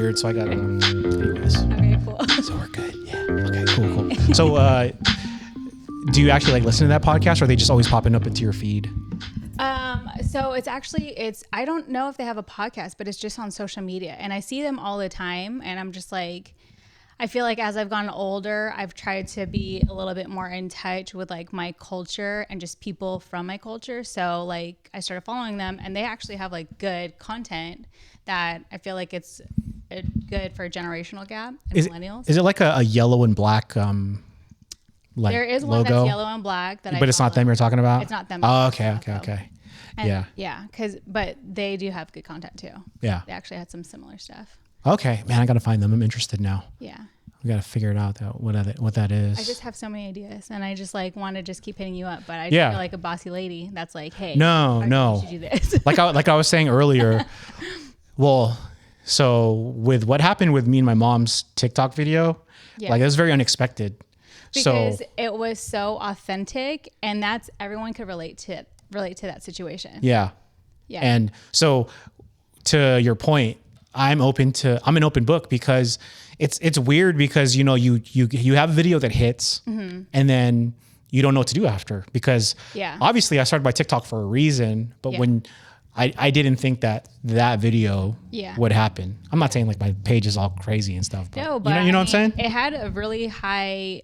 weird, so I got anyways. Okay, cool. So we're good. Yeah. Okay, cool. So do you actually like listen to that podcast, or are they just always popping up into your feed? So I don't know if they have a podcast, but it's just on social media, and I see them all the time, and I'm just like, I feel like as I've gotten older, I've tried to be a little bit more in touch with like my culture and just people from my culture. So like I started following them, and they actually have like good content that I feel like it's good for a generational gap in millennials. Is it like a yellow and black like there is one logo? That's yellow and black but it's not them you're talking about? It's not them. Oh, okay. And but they do have good content too. Yeah. They actually had some similar stuff. Okay, man, I got to find them. I'm interested now. Yeah. We got to figure it out what that is. I just have so many ideas, and I just like want to just keep hitting you up, but I just feel like a bossy lady that's like, hey, no, you should do this. like I was saying earlier. Well, so with what happened with me and my mom's TikTok video, like it was very unexpected. Because it was so authentic, and everyone could relate to that situation. Yeah. And so to your point, I'm an open book, because it's weird, because you have a video that hits, and then you don't know what to do after, because obviously I started my TikTok for a reason, but when I didn't think that video would happen. I'm not saying like my page is all crazy and stuff, but, you know what I'm saying? It had a really high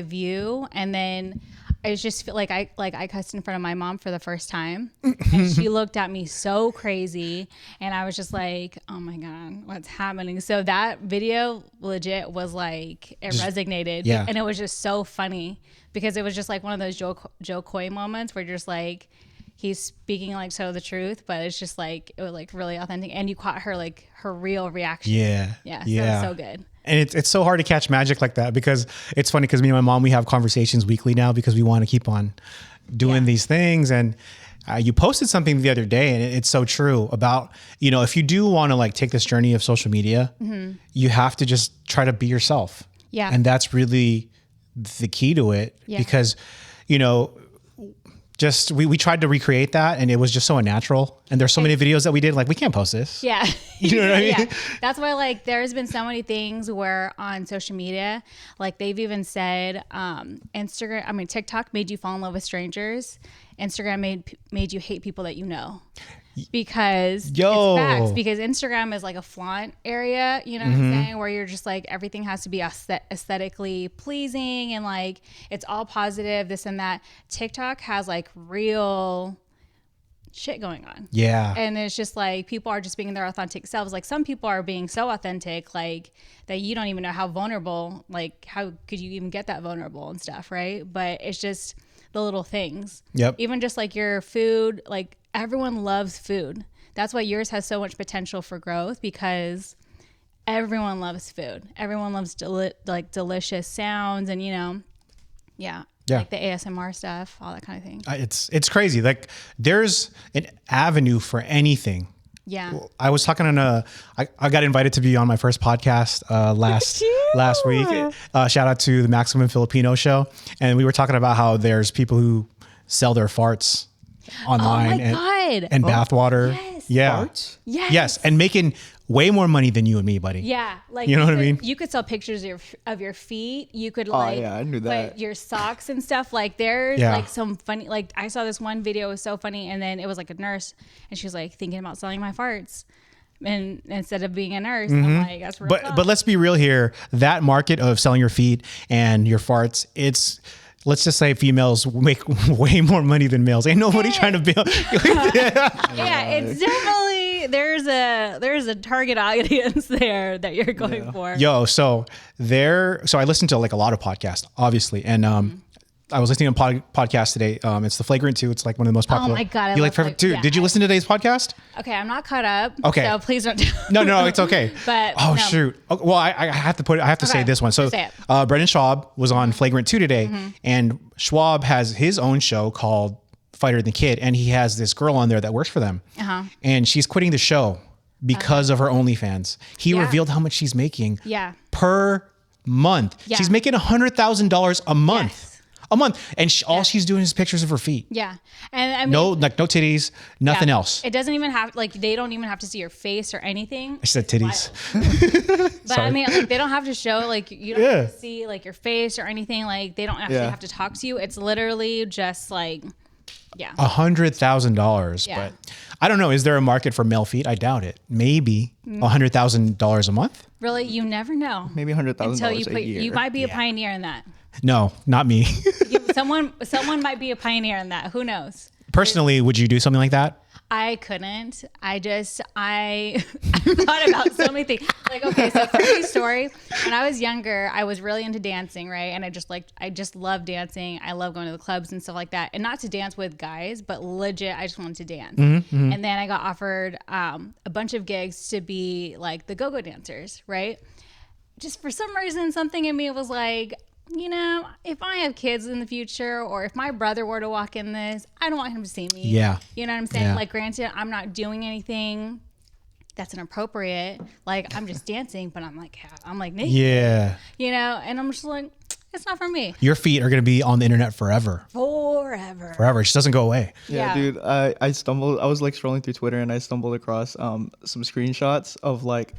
view, and then I just feel like I cussed in front of my mom for the first time, and she looked at me so crazy, and I was just like, oh my God, what's happening? So that video legit was like, it resonated, and it was just so funny, because it was just like one of those Joe Coy moments where you're just like, he's speaking like the truth, but it's just like, it was like really authentic, and you caught her real reaction. So it was so good. And it's so hard to catch magic like that, because it's funny, because me and my mom, we have conversations weekly now, because we want to keep on doing these things. And you posted something the other day, and it's so true about, if you do want to like take this journey of social media, you have to just try to be yourself. Yeah. And that's really the key to it, because, just we tried to recreate that, and it was just so unnatural. And there's so many videos that we did, like, we can't post this. Yeah. You know what I mean? Yeah. That's why like there's been so many things where on social media, like they've even said TikTok made you fall in love with strangers. Instagram made you hate people that you know. Because it's facts, because Instagram is like a flaunt area, you know what I'm saying, where you're just like, everything has to be aesthetically pleasing, and like it's all positive, this and that. TikTok has like real shit going on. Yeah. And it's just like, people are just being their authentic selves. Like some people are being so authentic, like that you don't even know how vulnerable, like how could you even get that vulnerable and stuff, right? But it's just the little things. Yep. Even just like your food, like everyone loves food. That's why yours has so much potential for growth, because everyone loves food. Everyone loves delicious sounds, and like the ASMR stuff, all that kind of thing. It's crazy. Like there's an avenue for anything. Yeah. I was talking on I got invited to be on my first podcast last week. Shout out to the Maximum Filipino show. And we were talking about how there's people who sell their farts online and bathwater. Yes. Yeah. Farts? Yes. And making way more money than you and me, buddy. Yeah. Like you know what I mean? You could sell pictures of your feet. You could I knew that. your socks and stuff. Like there's like some funny, like I saw this one video, it was so funny. And then it was like a nurse, and she was like thinking about selling my farts. And instead of being a nurse, I'm like, that's real. But let's be real here. That market of selling your feet and your farts, let's just say females make way more money than males. Ain't nobody trying to build. It's definitely, there's a target audience there that you're going for. So I listen to like a lot of podcasts, obviously. And, I was listening to a podcast today. It's the Flagrant 2. It's like one of the most popular. Oh my God. You like Flagrant 2? Did you listen to today's podcast? Okay. I'm not caught up. Okay. So please don't. No, it's okay. But shoot. Okay, well, I have to say this one. So Brendan Schaub was on Flagrant 2 today, and Schwab has his own show called Fighter Than Kid, and he has this girl on there that works for them. And she's quitting the show because of her OnlyFans. He revealed how much she's making per month. She's making $100,000 a month. A month. And all she's doing is pictures of her feet. Yeah. And I mean, No titties, nothing else. It doesn't even have, like, they don't even have to see your face or anything. I said titties. But I mean, like, they don't have to show, like, you don't have to see, like, your face or anything. Like, they don't actually have to talk to you. It's literally just like, $100,000. Yeah. But I don't know. Is there a market for male feet? I doubt it. Maybe $100,000 a month. Really, you never know. Maybe $100,000 Until you a year. you might be a pioneer in that. No, not me. Someone might be a pioneer in that. Who knows? Personally, would you do something like that? I couldn't. I thought about so many things. Like, okay, so funny story. When I was younger, I was really into dancing, right? And I just love dancing. I love going to the clubs and stuff like that. And not to dance with guys, but legit, I just wanted to dance. And then I got offered a bunch of gigs to be like the go-go dancers, right? Just for some reason, something in me was like, you know, if I have kids in the future, or if my brother were to walk in this, I don't want him to see me. Yeah. You know what I'm saying? Yeah. Like, granted, I'm not doing anything that's inappropriate. Like, I'm just dancing, but I'm like naked. Yeah. You know, and I'm just like, it's not for me. Your feet are going to be on the internet forever. Forever. It just doesn't go away. Yeah. Dude, I was like scrolling through Twitter and I stumbled across some screenshots of like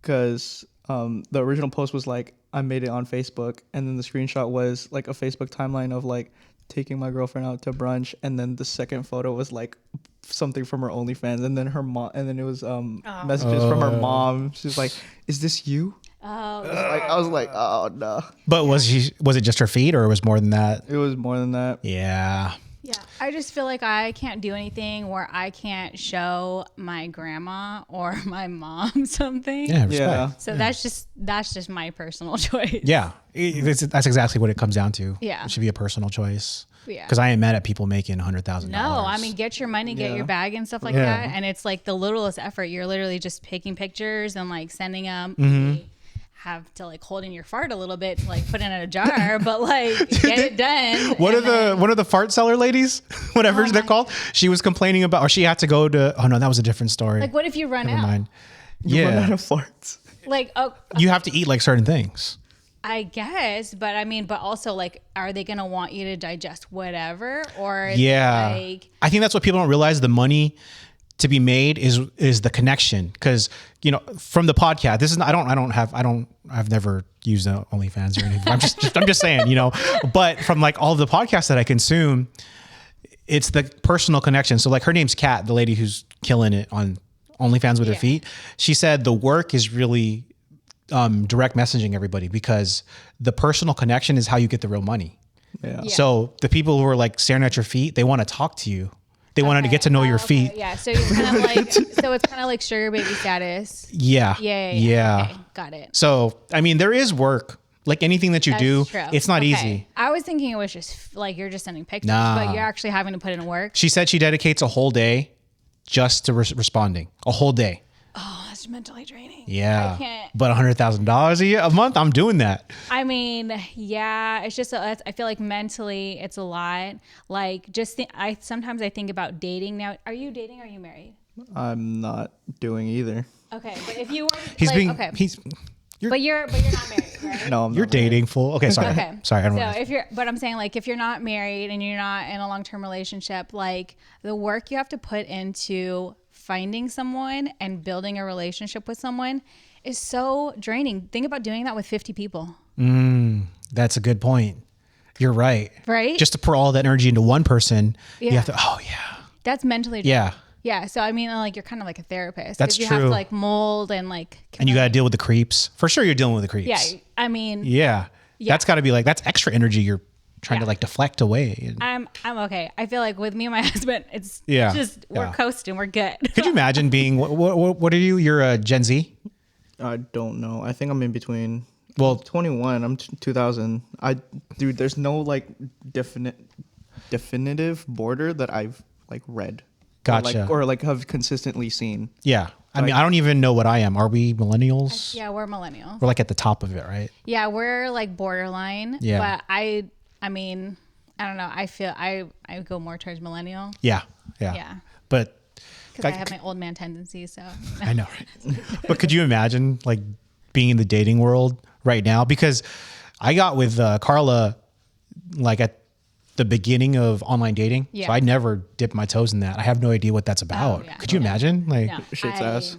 because the original post was like, I made it on Facebook, and then the screenshot was like a Facebook timeline of like taking my girlfriend out to brunch, and then the second photo was like something from her OnlyFans, and then her mom, and then it was messages from her mom. She's like, "Is this you?" Oh. I was like, "Oh no." But was it just her feet, or it was more than that? It was more than that. Yeah. Yeah, I just feel like I can't do anything where I can't show my grandma or my mom something. Yeah. Respect. Yeah. So that's just my personal choice. Yeah. That's exactly what it comes down to. Yeah. It should be a personal choice. Yeah. Because I ain't mad at people making $100,000. No, I mean, get your money, get your bag and stuff like that. And it's like the littlest effort. You're literally just taking pictures and like sending them. You have to like hold in your fart a little bit to like put it in a jar, but like get it done. One of the fart seller ladies, whatever they're called, she was complaining about, or she had to go to, oh no, that was a different story. Like, what if you run Never out? mind. You run out Yeah. of farts. Like, oh, You have to eat like certain things. I guess, but I mean, but also like, are they going to want you to digest whatever? Or is Yeah. it like, I think that's what people don't realize. The money to be made is the connection. Cause you know, from the podcast, this is, I've never used OnlyFans or anything. I'm just saying, you know, but from like all of the podcasts that I consume, it's the personal connection. So like her name's Kat, the lady who's killing it on OnlyFans with her feet. She said the work is really direct messaging everybody, because the personal connection is how you get the real money. Yeah. Yeah. So the people who are like staring at your feet, they want to talk to you. They wanted to get to know your feet. Yeah. So you're kind of like, so it's kind of like sugar baby status. Yeah. Yeah. Okay, got it. So, I mean, there is work. Like anything that you That's do, true. it's not Okay. easy. I was thinking it was just like you're just sending pictures, Nah. but you're actually having to put in work. She said she dedicates a whole day just to responding. A whole day. Oh, that's mentally draining. Yeah. I can't. But $100,000 a month, I'm doing that. I mean, yeah, it's just, I feel like mentally it's a lot. Like just, sometimes I think about dating now. Are you dating or are you married? I'm not doing either. Okay. But if you were, He's like, being, okay. But you're not married, right? No, I'm you're not married. dating full. Okay. Sorry. Okay. Sorry. I don't So know. but I'm saying like if you're not married and you're not in a long-term relationship, like the work you have to put into finding someone and building a relationship with someone is so draining. Think about doing that with 50 people. That's a good point. You're right. Right? Just to pour all that energy into one person, you Yeah. have to, oh yeah. That's mentally draining. Yeah. Yeah. So I mean, like you're kind of like a therapist. 'cause That's you have true. to like mold and like. And you got to deal with the creeps. For sure, you're dealing with the creeps. Yeah. I mean, Yeah. That's got to be like, that's extra energy you're trying to Yeah. like deflect away. I'm okay. I feel like with me and my husband, it's Yeah. just we're Yeah. coasting. We're good. Could you imagine being, what are you? You're a Gen Z? I don't know. I think I'm in between. Well, 21. I'm 2000. Dude, there's no like definitive border that I've like read. Gotcha. Or like have consistently seen. yeah. I mean, I don't even know what I am. Are we millennials? Yeah, we're millennials. We're like at the top of it, right? Yeah, we're like borderline. Yeah. But I mean, I don't know. I feel I go more towards millennial Yeah. Yeah. Yeah. But because I have my old man tendencies. So I know, right? But could you imagine like being in the dating world right now? Because I got with Carla like at the beginning of online dating. Yeah. So I never dipped my toes in that. I have no idea what that's about. yeah. Could you imagine? Like, No, Shit's ass.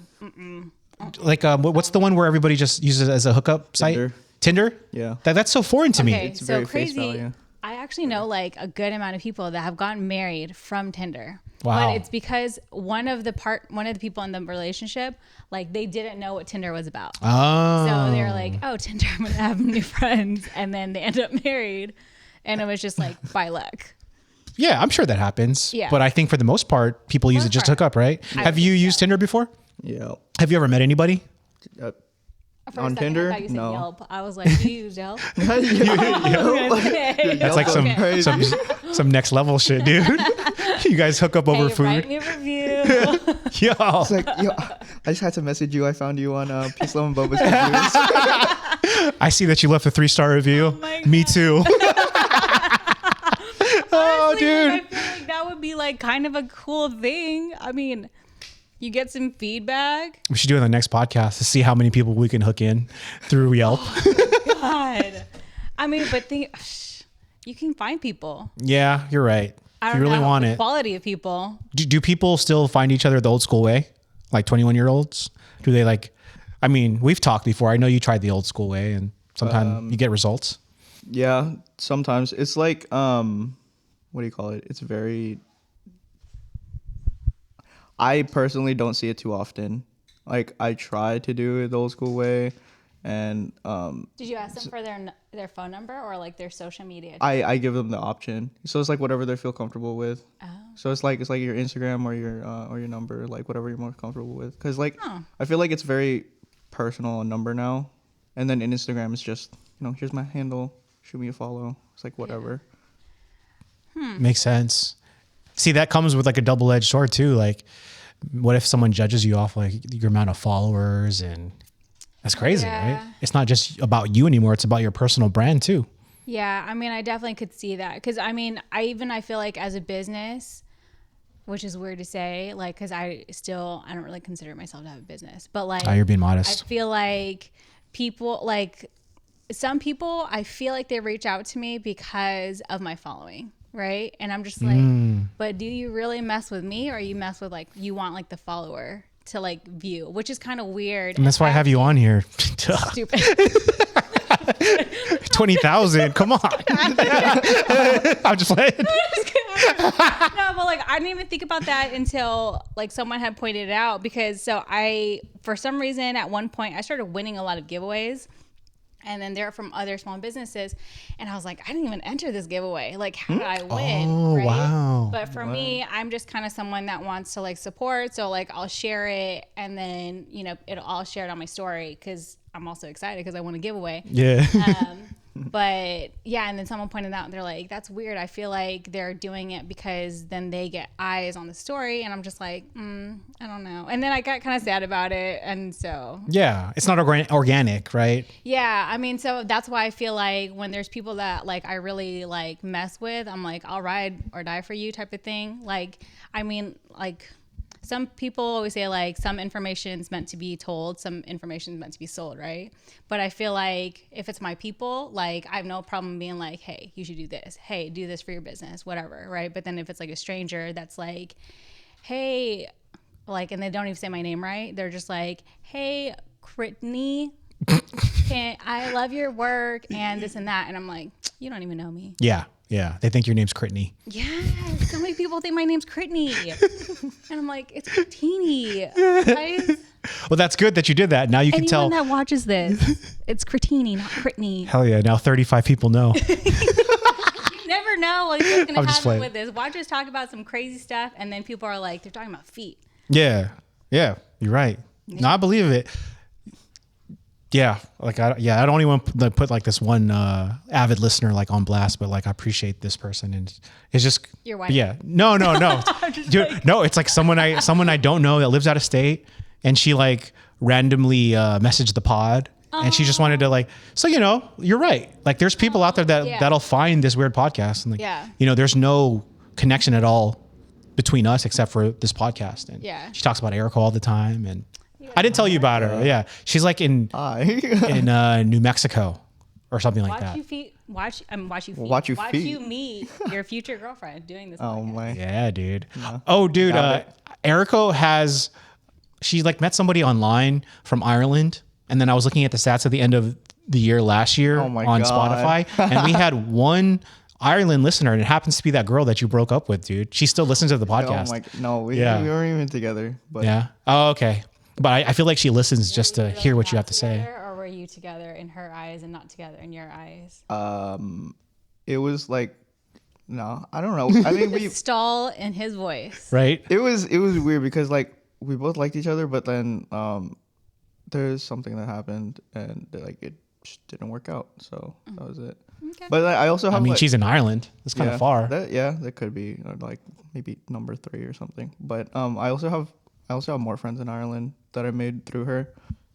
like what's the one where everybody just uses it as a hookup site? Tinder? Yeah. That's so foreign to me. Okay, It's so very face crazy. value. I actually know like a good amount of people that have gotten married from Tinder. Wow. But it's because one of the people in the relationship, like they didn't know what Tinder was about. Oh. So they're like, oh, Tinder, I'm gonna have new friends, and then they end up married, and it was just like by luck. Yeah, I'm sure that happens. Yeah. But I think for the most part, people use it just to hook up, right? Have you used Tinder before? Yeah. Have you ever met anybody? Uh, For a On second, Tinder? I thought you said No. Yelp. I was like, you use Yelp? That's like some next level shit, dude. You guys hook up over Hey, food. write me a review. Yo. It's like, yo, I just had to message you. I found you on Peace, Love, and Boba's reviews. I see that you left a 3-star review. my Me God. too. Oh, Honestly, dude. like, I feel like that would be like kind of a cool thing. I mean, you get some feedback. We should do it on the next podcast to see how many people we can hook in through Yelp. God. I mean, but you can find people. Yeah, you're right. I If don't you really know want the it. quality of people. Do people still find each other the old school way? Like 21-year-olds? Do they like, I mean, we've talked before. I know you tried the old school way and sometimes you get results. Yeah, sometimes it's like what do you call it? It's very. I personally don't see it too often. Like I try to do it the old school way, and Did you ask them for their phone number or like their social media? I give them the option. So it's like whatever they feel comfortable with. Oh. So it's like your Instagram or your number, like whatever you're most comfortable with. Because like Oh. I feel like it's very personal, a number now, and then in Instagram it's just here's my handle, shoot me a follow. It's like whatever. Makes sense. See, that comes with like a double-edged sword too. Like, what if someone judges you off like your amount of followers, and that's crazy, Yeah. right? It's not just about you anymore. It's about your personal brand too. Yeah, I mean, I definitely could see that because I mean, I feel like as a business, which is weird to say, like, because I don't really consider myself to have a business, but like, You're being I modest. feel like people, like, some people, I feel like they reach out to me because of my following, right? And I'm just like, but do you really mess with me, or you mess with like you want like the follower to like view, which is kind of weird. And that's why I have you on here. Stupid. 20,000. Come on. I'm just like, No, but like I didn't even think about that until like someone had pointed it out, because for some reason at one point I started winning a lot of giveaways, and then they're from other small businesses, and I was like, I didn't even enter this giveaway. Like, how did I win? Oh, wow. But for me, I'm just kind of someone that wants to like support, so like I'll share it, and then I'll share it on my story because I'm also excited because I won a giveaway. yeah. But yeah, and then someone pointed out, they're like, that's weird. I feel like they're doing it because then they get eyes on the story. And I'm just like, I don't know. And then I got kind of sad about it. And so, Yeah. It's not organic, right? yeah, I mean, so that's why I feel like when there's people that like I really like mess with, I'm like, I'll ride or die for you type of thing. Like, I mean, like, some people always say like some information is meant to be told, some information is meant to be sold, right? But I feel like if it's my people, like I have no problem being like, hey, you should do this. Hey, do this for your business, whatever, right? But then if it's like a stranger that's like, hey, like, and they don't even say my name right, they're just like, hey, Brittany, I love your work and this and that. And I'm like, you don't even know me. Yeah. Yeah. They think your name's Brittany. Yes, so many people think my name's Brittany. And I'm like, it's Cretini, guys. Well, that's good that you did that. Now you can Anyone tell. that watches this, it's Cretini, not Brittany. Hell yeah. Now 35 people know. You never know what's going to I'm just happen playing. with this. Watch us talk about some crazy stuff, and then people are like, they're talking about feet. Yeah. Yeah. You're right. No, I believe it. Yeah. Like, I don't even want to put like this one avid listener like on blast, but like I appreciate this person, and it's just Your wife. Yeah. No. Dude, no, it's like someone I don't know that lives out of state, and she like randomly messaged the pod, and she just wanted to like, so you're right. Like there's people out there that'll find this weird podcast, and like Yeah. there's no connection at all between us except for this podcast. And Yeah. she talks about Erica all the time, and I didn't tell you about her. Yeah. She's like in Hi. New Mexico or something like Watch that. you feet. watch you feed. Watch you watch feed. you meet your future girlfriend doing this. Oh podcast. my. Yeah, dude. No. Oh, dude. Got it. Erico she like met somebody online from Ireland. And then I was looking at the stats at the end of the year last year Oh my on God. Spotify. And we had one Ireland listener, and it happens to be that girl that you broke up with, dude. She still listens to the podcast. Oh my. No, we Yeah. weren't even together. But Yeah. Oh, okay. But I feel like she listens just to Were you hear what you not have to say. together, or were you together in her eyes and not together in your eyes? it was like, no, I don't know. I mean, The stall in his voice. Right? it was weird because like we both liked each other, but then there's something that happened and like it just didn't work out. So that was it. Okay. But like, I also have. I mean, like, she's in Ireland. It's kind of far. That could be like maybe number 3 or something. But I also have more friends in Ireland that I made through her,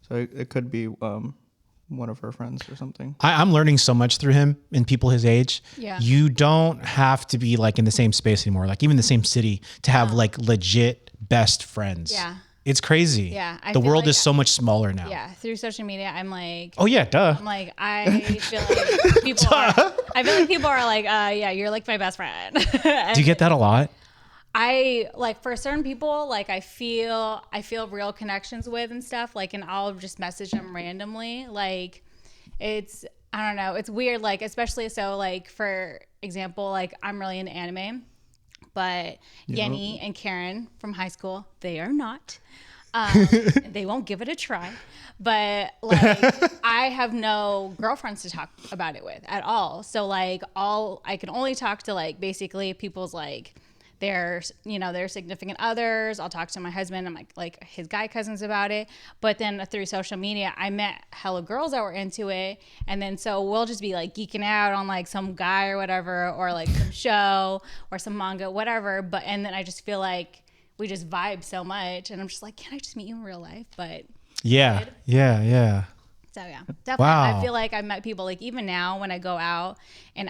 so it could be one of her friends or something. I'm learning so much through him and people his age. Yeah. You don't have to be like in the same space anymore, like even the same city, to have like legit best friends. Yeah. It's crazy. Yeah, I The feel world like is so much smaller now. Yeah, through social media, I'm like, Oh yeah, duh. I feel like people are like, yeah, you're like my best friend. Do you get that a lot? I like for certain people, like I feel real connections with and stuff. Like, and I'll just message them randomly. Like, I don't know, it's weird. Like, especially so, like for example, like I'm really into anime, but Yenny and Karen from high school, they are not. They won't give it a try. But like I have no girlfriends to talk about it with at all. So like I can only talk to like basically people's like their significant others. I'll talk to my husband and like his guy cousins about it. But then through social media, I met hella girls that were into it. And then so we'll just be like geeking out on like some guy or whatever, or like some show or some manga, whatever. And then I just feel like we just vibe so much. And I'm just like, can I just meet you in real life? But Yeah. Good. Yeah. so yeah, definitely. Wow. I feel like I've met people like even now when I go out and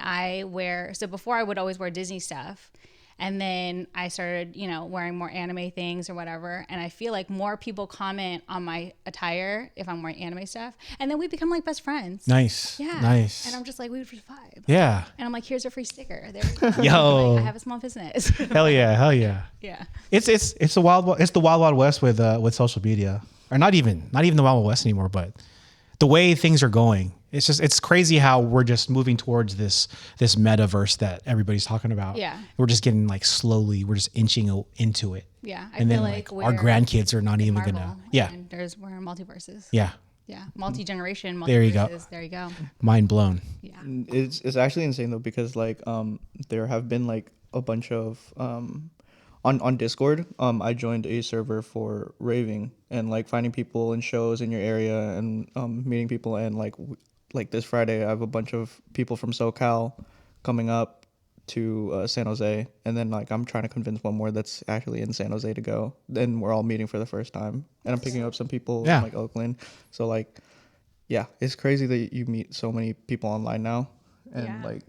so before I would always wear Disney stuff. And then I started, wearing more anime things or whatever. And I feel like more people comment on my attire if I'm wearing anime stuff. And then we become like best friends. Nice. Yeah. Nice. And I'm just like, we just vibe. Yeah. And I'm like, here's a free sticker. There we go. Yo. Like, I have a small business. Hell yeah. Yeah. It's the wild west with social media, or not even the wild west anymore, but the way things are going. It's crazy how we're just moving towards this metaverse that everybody's talking about. Yeah. We're just getting like slowly, we're just inching into it. Yeah. I And feel then like our grandkids are not even Marvel, gonna. Yeah. And we're in multiverses. Yeah. Yeah. Multi-generation. Multiverses. There you go. There you go. Mind blown. Yeah. It's actually insane though, because like there have been like a bunch of on Discord, I joined a server for raving and like finding people in shows in your area and meeting people, and like this Friday I have a bunch of people from SoCal coming up to San Jose, and then like I'm trying to convince one more that's actually in San Jose to go. Then we're all meeting for the first time, and I'm picking up some people Yeah. from like Oakland. So like, yeah, it's crazy that you meet so many people online now and Yeah. like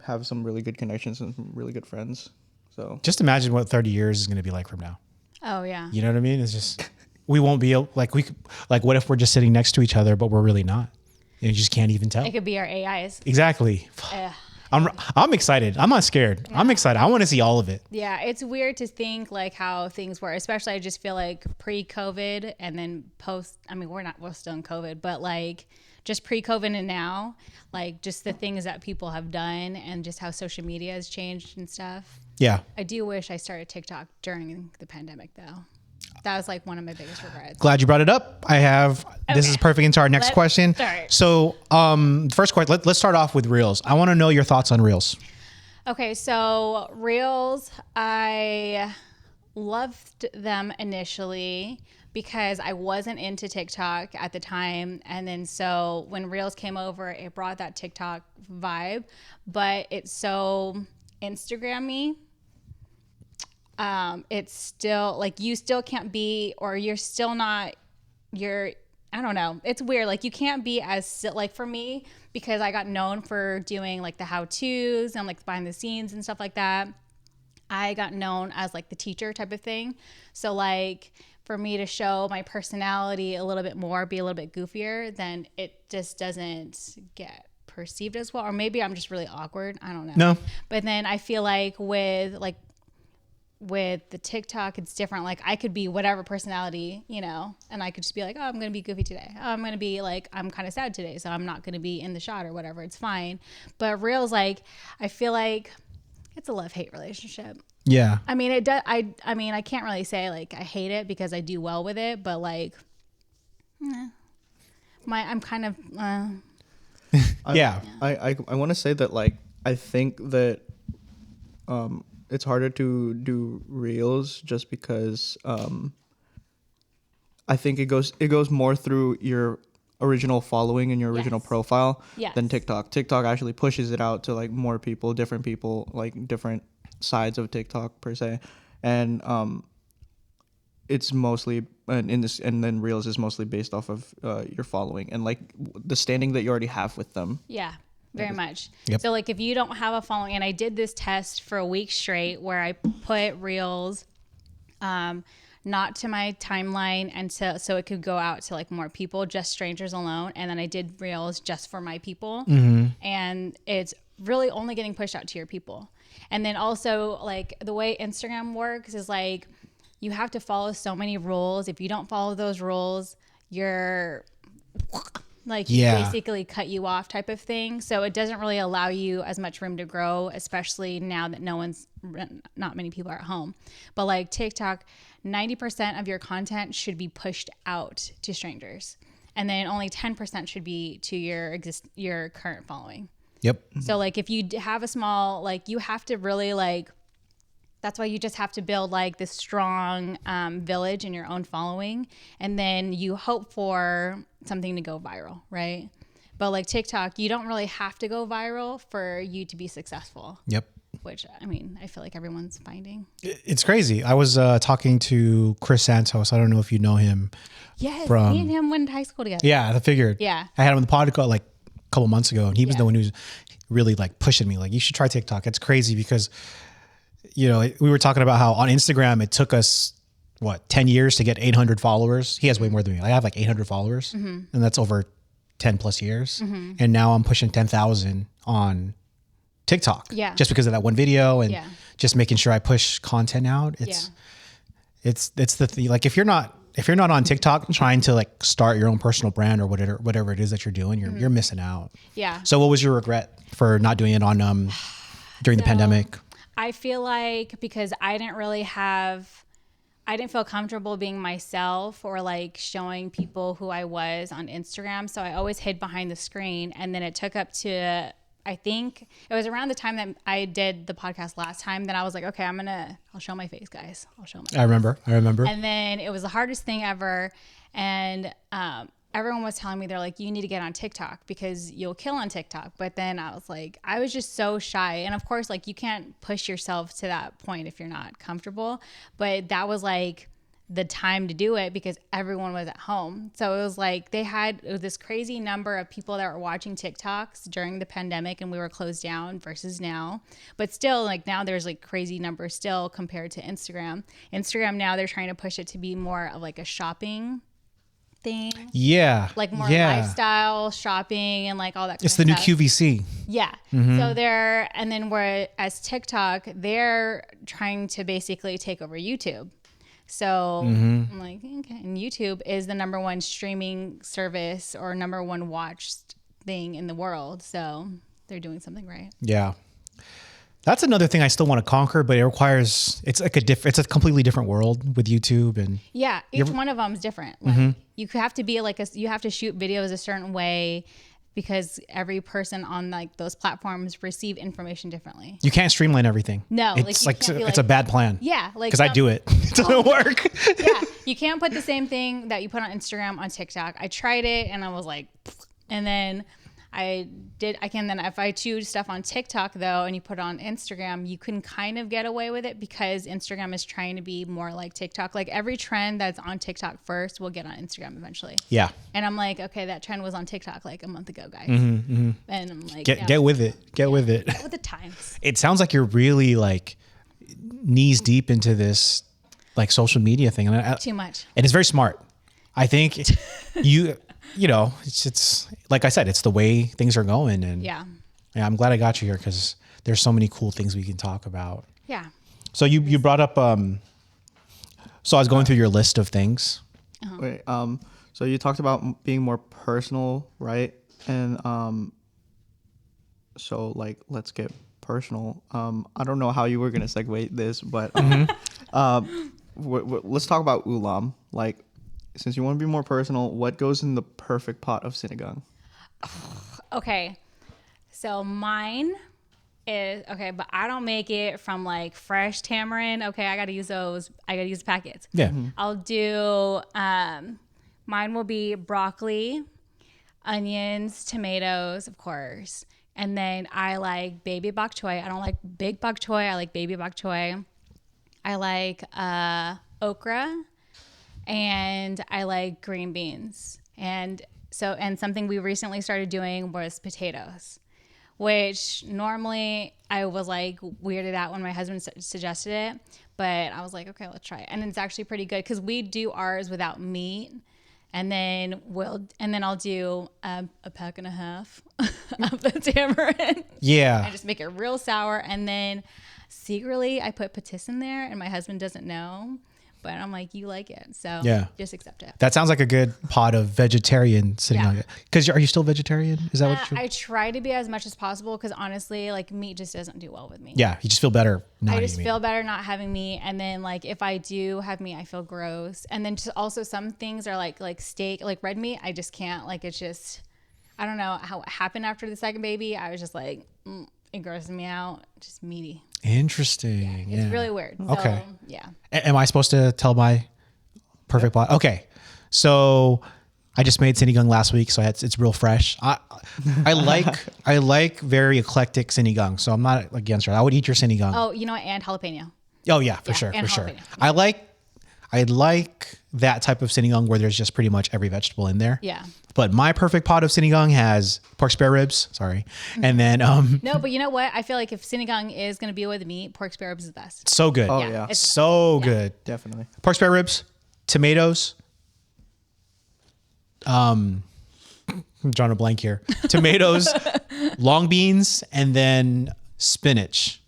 have some really good connections and some really good friends. So Just imagine what 30 years is going to be like from now. Oh yeah. You know what I mean? It's just, we won't be like, what if we're just sitting next to each other, but we're really not? You just can't even tell. It could be our AIs. Exactly. I'm excited. I'm not scared. I'm excited. I want to see all of it. Yeah, it's weird to think like how things were, especially I just feel like pre-COVID and then post. I mean, we're still in COVID, but like just pre-COVID and now, like just the things that people have done and just how social media has changed and stuff. Yeah. I do wish I started TikTok during the pandemic though. That was like one of my biggest regrets. Glad you brought it up. This is Okay. perfect into our next Let's question. start. So, first question, let's start off with Reels. I want to know your thoughts on Reels. Okay, so Reels, I loved them initially because I wasn't into TikTok at the time. And then so when Reels came over, it brought that TikTok vibe, but it's so Instagram-y. It's still like you still can't be, or you're still not, I don't know. It's weird. Like you can't be as like for me, because I got known for doing like the how-tos and like behind the scenes and stuff like that. I got known as like the teacher type of thing. So like for me to show my personality a little bit more, be a little bit goofier, then it just doesn't get perceived as well, or maybe I'm just really awkward. I don't know. No. But then I feel like with the TikTok, it's different. Like I could be whatever personality, you know, and I could just be like, oh, I'm going to be goofy today. Oh, I'm going to be like, I'm kind of sad today, so I'm not going to be in the shot or whatever. It's fine. But Reels, like, I feel like it's a love-hate relationship. Yeah. I mean, it does. I mean, I can't really say like I hate it because I do well with it, but like, I'm kind of. Yeah. I want to say that like I think that it's harder to do reels just because I think it goes more through your original following and your original profile than TikTok. TikTok actually pushes it out to like more people, different people, like different sides of TikTok per se, and it's mostly and then reels is mostly based off of your following and like the standing that you already have with them. Yeah. Very much. Yep. So like if you don't have a following, and I did this test for a week straight where I put reels not to my timeline and so it could go out to like more people, just strangers alone, and then I did reels just for my people, and it's really only getting pushed out to your people. And then also like the way Instagram works is like you have to follow so many rules. If you don't follow those rules, you're like you basically cut you off type of thing. So it doesn't really allow you as much room to grow, especially now that not many people are at home. But like TikTok, 90% of your content should be pushed out to strangers. And then only 10% should be to your current following. Yep. So like if you have a small, like you have to really like, that's why you just have to build like this strong village in your own following. And then you hope for something to go viral, right? But like TikTok, you don't really have to go viral for you to be successful. Yep. Which, I mean, I feel like everyone's finding. It's crazy. I was talking to Chris Santos. I don't know if you know him. Yes, me and him went to high school together. Yeah, I figured. Yeah. I had him on the podcast like a couple months ago, and he was the one who was really like pushing me. Like, you should try TikTok. It's crazy because, you know, we were talking about how on Instagram it took us 10 years to get 800 followers. He has way more than me. I have like 800 followers, and that's over 10 plus years. And now I'm pushing 10,000 on TikTok. Yeah. Just because of that one video and just making sure I push content out. It's the thing. Like if you're not on TikTok trying to like start your own personal brand or whatever it is that you're doing, you're missing out. Yeah. So what was your regret for not doing it on during the pandemic? I feel like because I didn't feel comfortable being myself or like showing people who I was on Instagram. So I always hid behind the screen. And then it took up to, I think it was around the time that I did the podcast last time that I was like, okay, I'll show my face, guys. I'll show my face. I remember. And then it was the hardest thing ever. And everyone was telling me, they're like, you need to get on TikTok because you'll kill on TikTok. But then I was like, I was just so shy. And of course, like you can't push yourself to that point if you're not comfortable. But that was like the time to do it because everyone was at home. So it was like it was this crazy number of people that were watching TikToks during the pandemic and we were closed down versus now. But still, like now there's like crazy numbers still compared to Instagram. Instagram now they're trying to push it to be more of like a shopping thing. Yeah. Like more lifestyle shopping and like all that kind it's of the new stuff. QVC. Yeah. So whereas TikTok, they're trying to basically take over YouTube. So I'm like, okay. And YouTube is the number one streaming service or number one watched thing in the world. So they're doing something right. Yeah. That's another thing I still want to conquer, but it's a completely different world with YouTube and each one of them is different. Like you have to be like you have to shoot videos a certain way because every person on like those platforms receive information differently. you can't streamline everything. No, it's it's a bad plan. Yeah, like because I do it. It doesn't work. Yeah, you can't put the same thing that you put on Instagram on TikTok. I tried it and I was like, and then then if I choose stuff on TikTok though, and you put it on Instagram, you can kind of get away with it because Instagram is trying to be more like TikTok. Like every trend that's on TikTok first will get on Instagram eventually. Yeah. And I'm like, okay, that trend was on TikTok like a month ago, guys. And I'm like, get with it. Get with it. Get with the times. It sounds like you're really like knees deep into this like social media thing. Too much. And it's very smart. I think you know, it's like I said, it's the way things are going. And Yeah. I'm glad I got you here because there's so many cool things we can talk about. Yeah. So you brought up, so I was going through your list of things. Wait, so you talked about being more personal, right? And so like let's get personal. I don't know how you were gonna segue this, but let's talk about ulam. Like, since you want to be more personal, what goes in the perfect pot of sinigang? Okay. So mine is okay, but I don't make it from like fresh tamarind. Okay, I gotta use those. I gotta use the packets. Yeah. I'll do mine will be broccoli, onions, tomatoes, of course. And then I like baby bok choy. I don't like big bok choy. I like baby bok choy. I like okra, and I like green beans. And something we recently started doing was potatoes, which normally I was like weirded out when my husband suggested it, but I was like, okay, let's try it. And it's actually pretty good because we do ours without meat. And then I'll do a pack and a half of the tamarind. Yeah. I just make it real sour. And then secretly I put patis in there and my husband doesn't know, but I'm like, you like it. So Yeah. just accept it. That sounds like a good pot of vegetarian sitting Yeah. on it. Because are you still vegetarian? Is that what you? I try to be as much as possible because honestly, like meat just doesn't do well with me. Yeah, you just feel better not I just eating feel meat. better not having meat, and then like if I do have meat, I feel gross. And then just also some things are like steak, like red meat. I just can't. Like it's just, I don't know how it happened after the second baby. I was just like, it grosses me out. Just meaty. Interesting. It's really weird. Okay. So, yeah. Am I supposed to tell my perfect pot? Okay. So I just made sinigang last week, so it's real fresh. I like very eclectic sinigang, so I'm not against it. I would eat your sinigang. Oh, you know what? And jalapeno. Oh yeah, for Yeah, sure, and for sure. jalapeno. I like that type of sinigang where there's just pretty much every vegetable in there. Yeah. But my perfect pot of sinigang has pork spare ribs. Sorry, and then No, but you know what? I feel like if sinigang is going to be with meat, pork spare ribs is the best. so good. Oh Yeah, yeah, it's- So good. definitely. Pork spare ribs, tomatoes. I'm drawing a blank here. Tomatoes, long beans, and then spinach.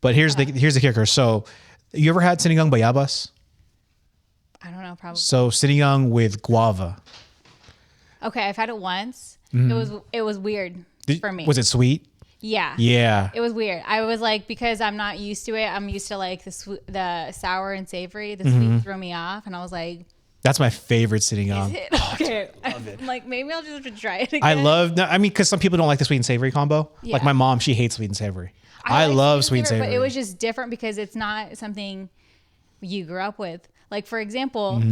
But here's the kicker. So, you ever had sinigang bayabas? I don't know, probably. So sinigang with guava. Okay, I've had it once. It was weird for me. Was it sweet? Yeah. Yeah. It was weird. I was like, because I'm not used to it. I'm used to like the sour and savory. The sweet threw me off, and I was like, That's my favorite sinigang. okay. I'm like, maybe I'll just have to try it again. I love. I mean, because some people don't like the sweet and savory combo. Yeah. Like my mom, she hates sweet and savory. I like love sweet and savory. but it was just different because it's not something you grew up with. Like for example,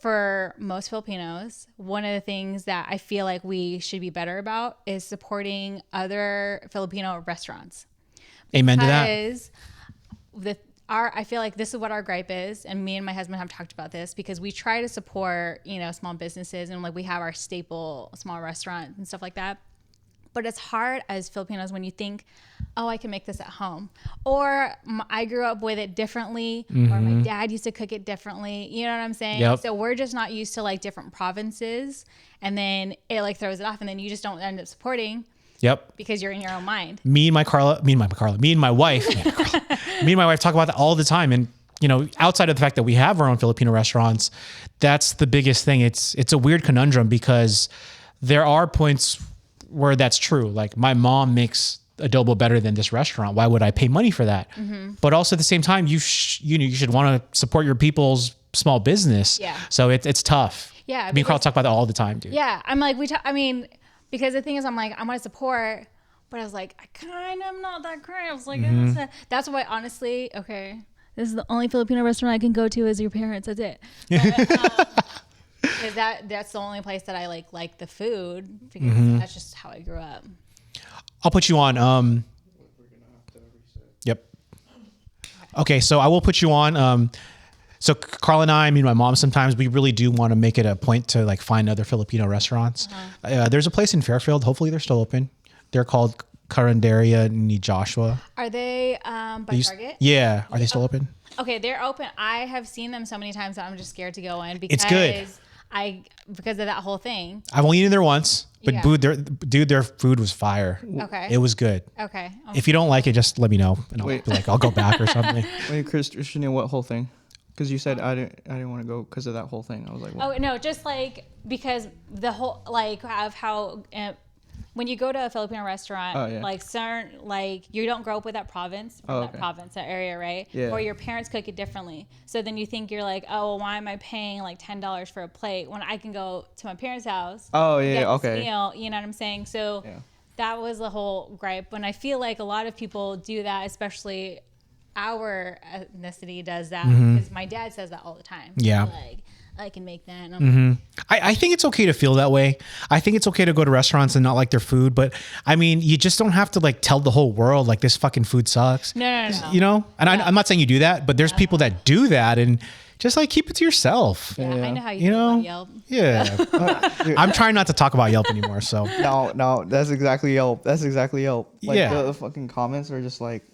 for most Filipinos, one of the things that I feel like we should be better about is supporting other Filipino restaurants. Amen to that. Because I feel like this is what our gripe is, and me and my husband have talked about this because we try to support, small businesses, and like we have our staple small restaurant and stuff like that. But it's hard as Filipinos when you think, oh, I can make this at home. Or I grew up with it differently, or my dad used to cook it differently. You know what I'm saying? Yep. So we're just not used to like different provinces, and then it like throws it off, and then you just don't end up supporting Yep. because you're in your own mind. Me and my wife, me and my wife talk about that all the time. And, outside of the fact that we have our own Filipino restaurants, that's the biggest thing. It's a weird conundrum because there are points where that's true. Like my mom makes adobo better than this restaurant. Why would I pay money for that? But also at the same time, you should want to support your people's small business. Yeah. So it's tough. Yeah, Me and Carl because- talk about that all the time, dude. Yeah, I'm like because the thing is, I'm like, I want to support, but I was like, I kind of am not that great. I was like, that's why, honestly, okay, this is the only Filipino restaurant I can go to is your parents. That's it. Because that's the only place that I like the food because that's just how I grew up. I'll put you on. Yep. Okay, so I will put you on. So Carl and I, me and my mom, sometimes we really do want to make it a point to like find other Filipino restaurants. There's a place in Fairfield. Hopefully they're still open. They're called Carinderia ni Joshua. Are they by Target? Yeah. Are they still open? Okay, they're open. I have seen them so many times that I'm just scared to go in because It's good. because of that whole thing. I've only eaten there once, but Yeah. their food was fire. Okay. It was good. Okay. If you don't like it, just let me know, and I'll be like, I'll go back or something. Wait, Christian, what whole thing? Because you said I didn't want to go because of that whole thing. I was like, what? Oh no, just like because the whole like of how when you go to a Filipino restaurant, Oh, yeah. like certain like you don't grow up with that province, from that okay. province, that area, right? Yeah. Or your parents cook it differently. So then you think you're like, oh, well, why am I paying like $10 for a plate when I can go to my parents' house? Oh, and yeah, get this okay. meal, you know what I'm saying? So Yeah. that was the whole gripe. When I feel like a lot of people do that, especially our ethnicity does that, because my dad says that all the time. Yeah. Like, I can make that. And I'm I think it's okay to feel that way. I think it's okay to go to restaurants and not like their food, but I mean, you just don't have to like tell the whole world like this fucking food sucks. No. You know? And I'm not saying you do that, but there's people that do that, and just like keep it to yourself. Yeah, I know how you You feel know? about Yelp. Yeah. I'm trying not to talk about Yelp anymore, so. No, that's exactly Yelp. Like Yeah. the fucking comments are just like,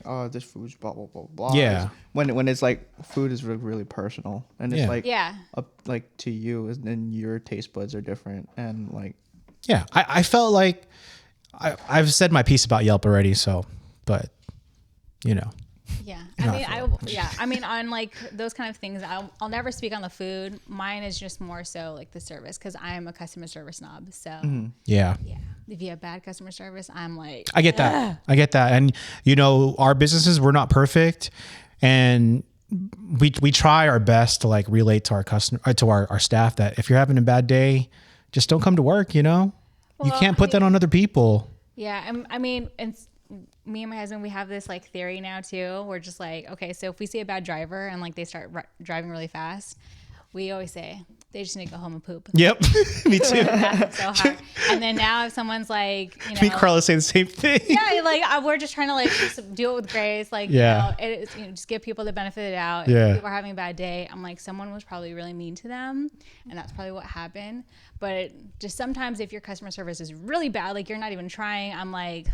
oh, this food's blah blah blah blah. Yeah. When it's like food is really personal, and it's Yeah. like Yeah. up like to you, and your taste buds are different, and like Yeah. I felt like I've said my piece about Yelp already, so, but you know. Yeah. Not I mean, on like those kind of things, I'll never speak on the food. Mine is just more so like the service, because I am a customer service snob. So Yeah. yeah, if you have bad customer service, I'm like, I get that. I get that. And you know, our businesses, we're not perfect, and we try our best to like relate to our customer, to our staff, that if you're having a bad day, just don't come to work, you know? You Well, can't put that on other people. yeah. I mean, and me and my husband, we have this like theory now too. We're just like, okay, so if we see a bad driver and like they start driving really fast, we always say they just need to go home and poop. Yep. Me too. That's so hard. And then now if someone's like, you know, Me and Carla say the same thing. yeah, like we're just trying to like just do it with grace, like Yeah. just give people the benefit of the doubt. Yeah. If people are having a bad day, I'm like, someone was probably really mean to them, and that's probably what happened. But just sometimes if your customer service is really bad, like you're not even trying, I'm like,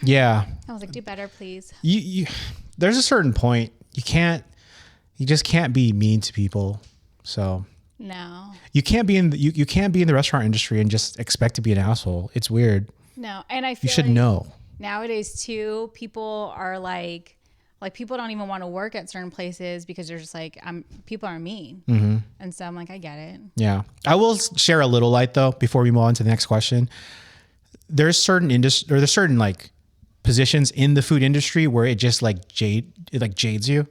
Yeah. I was like, do better, please. You there's a certain point you just can't be mean to people. So No, you can't be in you can't be in the restaurant industry and just expect to be an asshole. It's weird. no, and I feel You should like know. nowadays too, people are like people don't even want to work at certain places because they're just like, people are mean, and so I'm like, I get it. Yeah. I will share a little light though before we move on to the next question. There's certain like positions in the food industry where it just like jades you.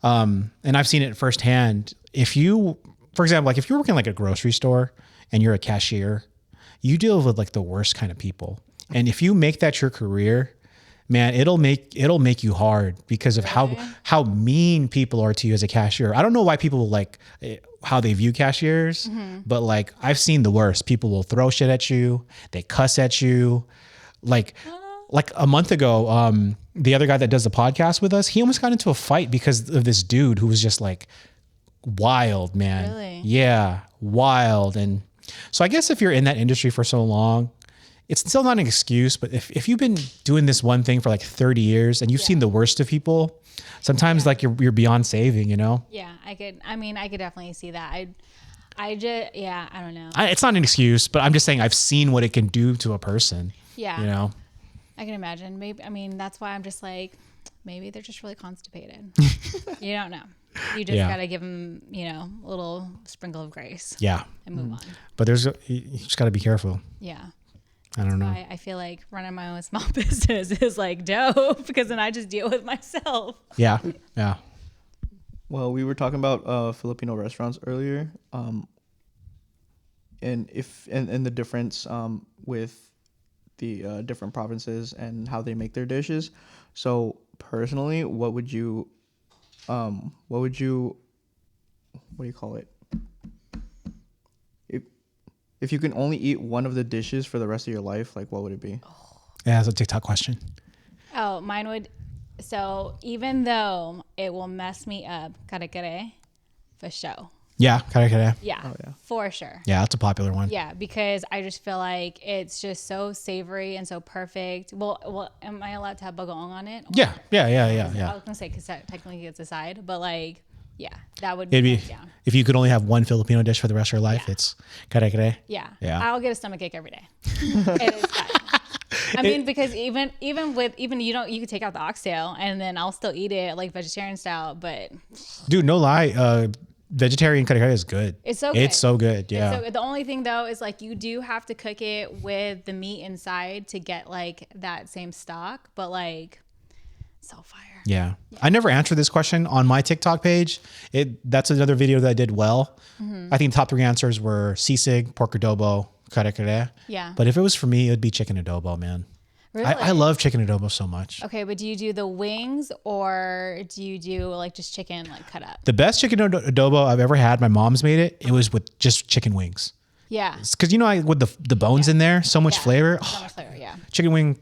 And I've seen it firsthand. If you, for example, like if you're working like a grocery store and you're a cashier, you deal with like the worst kind of people. And if you make that your career, man, it'll make you hard because of how mean people are to you as a cashier. I don't know why people like how they view cashiers, but like I've seen the worst. People will throw shit at you. They cuss at you. Like a month ago, the other guy that does the podcast with us, he almost got into a fight because of this dude who was just like wild, man. Really? Yeah, wild. And so I guess if you're in that industry for so long, it's still not an excuse, but if you've been doing this one thing for like 30 years and you've seen the worst of people, sometimes like you're beyond saving, you know? Yeah, I could definitely see that. I don't know. It's not an excuse, but I'm just saying I've seen what it can do to a person. Yeah. You know? I can imagine. Maybe, I mean, that's why I'm just like, maybe they're just really constipated. You don't know. You just got to give them, a little sprinkle of grace. Yeah. And move on. But you just got to be careful. Yeah. I don't know. I feel like running my own small business is like dope, because then I just deal with myself. Yeah. Yeah. Well, we were talking about Filipino restaurants earlier, and the difference with the different provinces and how they make their dishes. So personally, what do you call it? If you can only eat one of the dishes for the rest of your life, like what would it be? Yeah, that's a TikTok question. Oh, mine would. So even though it will mess me up, kare for sure. Yeah. Kare. Yeah, Oh, yeah. for sure. Yeah, that's a popular one. Yeah, because I just feel like it's just so savory and so perfect. Well, am I allowed to have bagoong on it? Yeah. I Yeah. was gonna say, because technically it's a side, but like Yeah, that would It'd be hands down. if you could only have one Filipino dish for the rest of your life. Yeah. It's kare-kare. Yeah. Yeah. I'll get a stomach ache every day. It is fine. I mean, because even you could take out the oxtail and then I'll still eat it like vegetarian style, but Dude, no lie. Vegetarian kare-kare is good. it's so good. It's so good. Yeah. So the only thing though is like you do have to cook it with the meat inside to get like that same stock, but like so fire. Yeah. I never answered this question on my TikTok page. That's another video that I did well. I think the top 3 answers were sisig, pork adobo, kare-kare. Yeah. But if it was for me, it would be chicken adobo, man. Really? I love chicken adobo so much. Okay, but do you do the wings or do you do like just chicken like cut up? The best chicken adobo I've ever had, my mom's made it. It was with just chicken wings. Yeah. Because with the bones in there, so much flavor. So much flavor, yeah. Chicken wing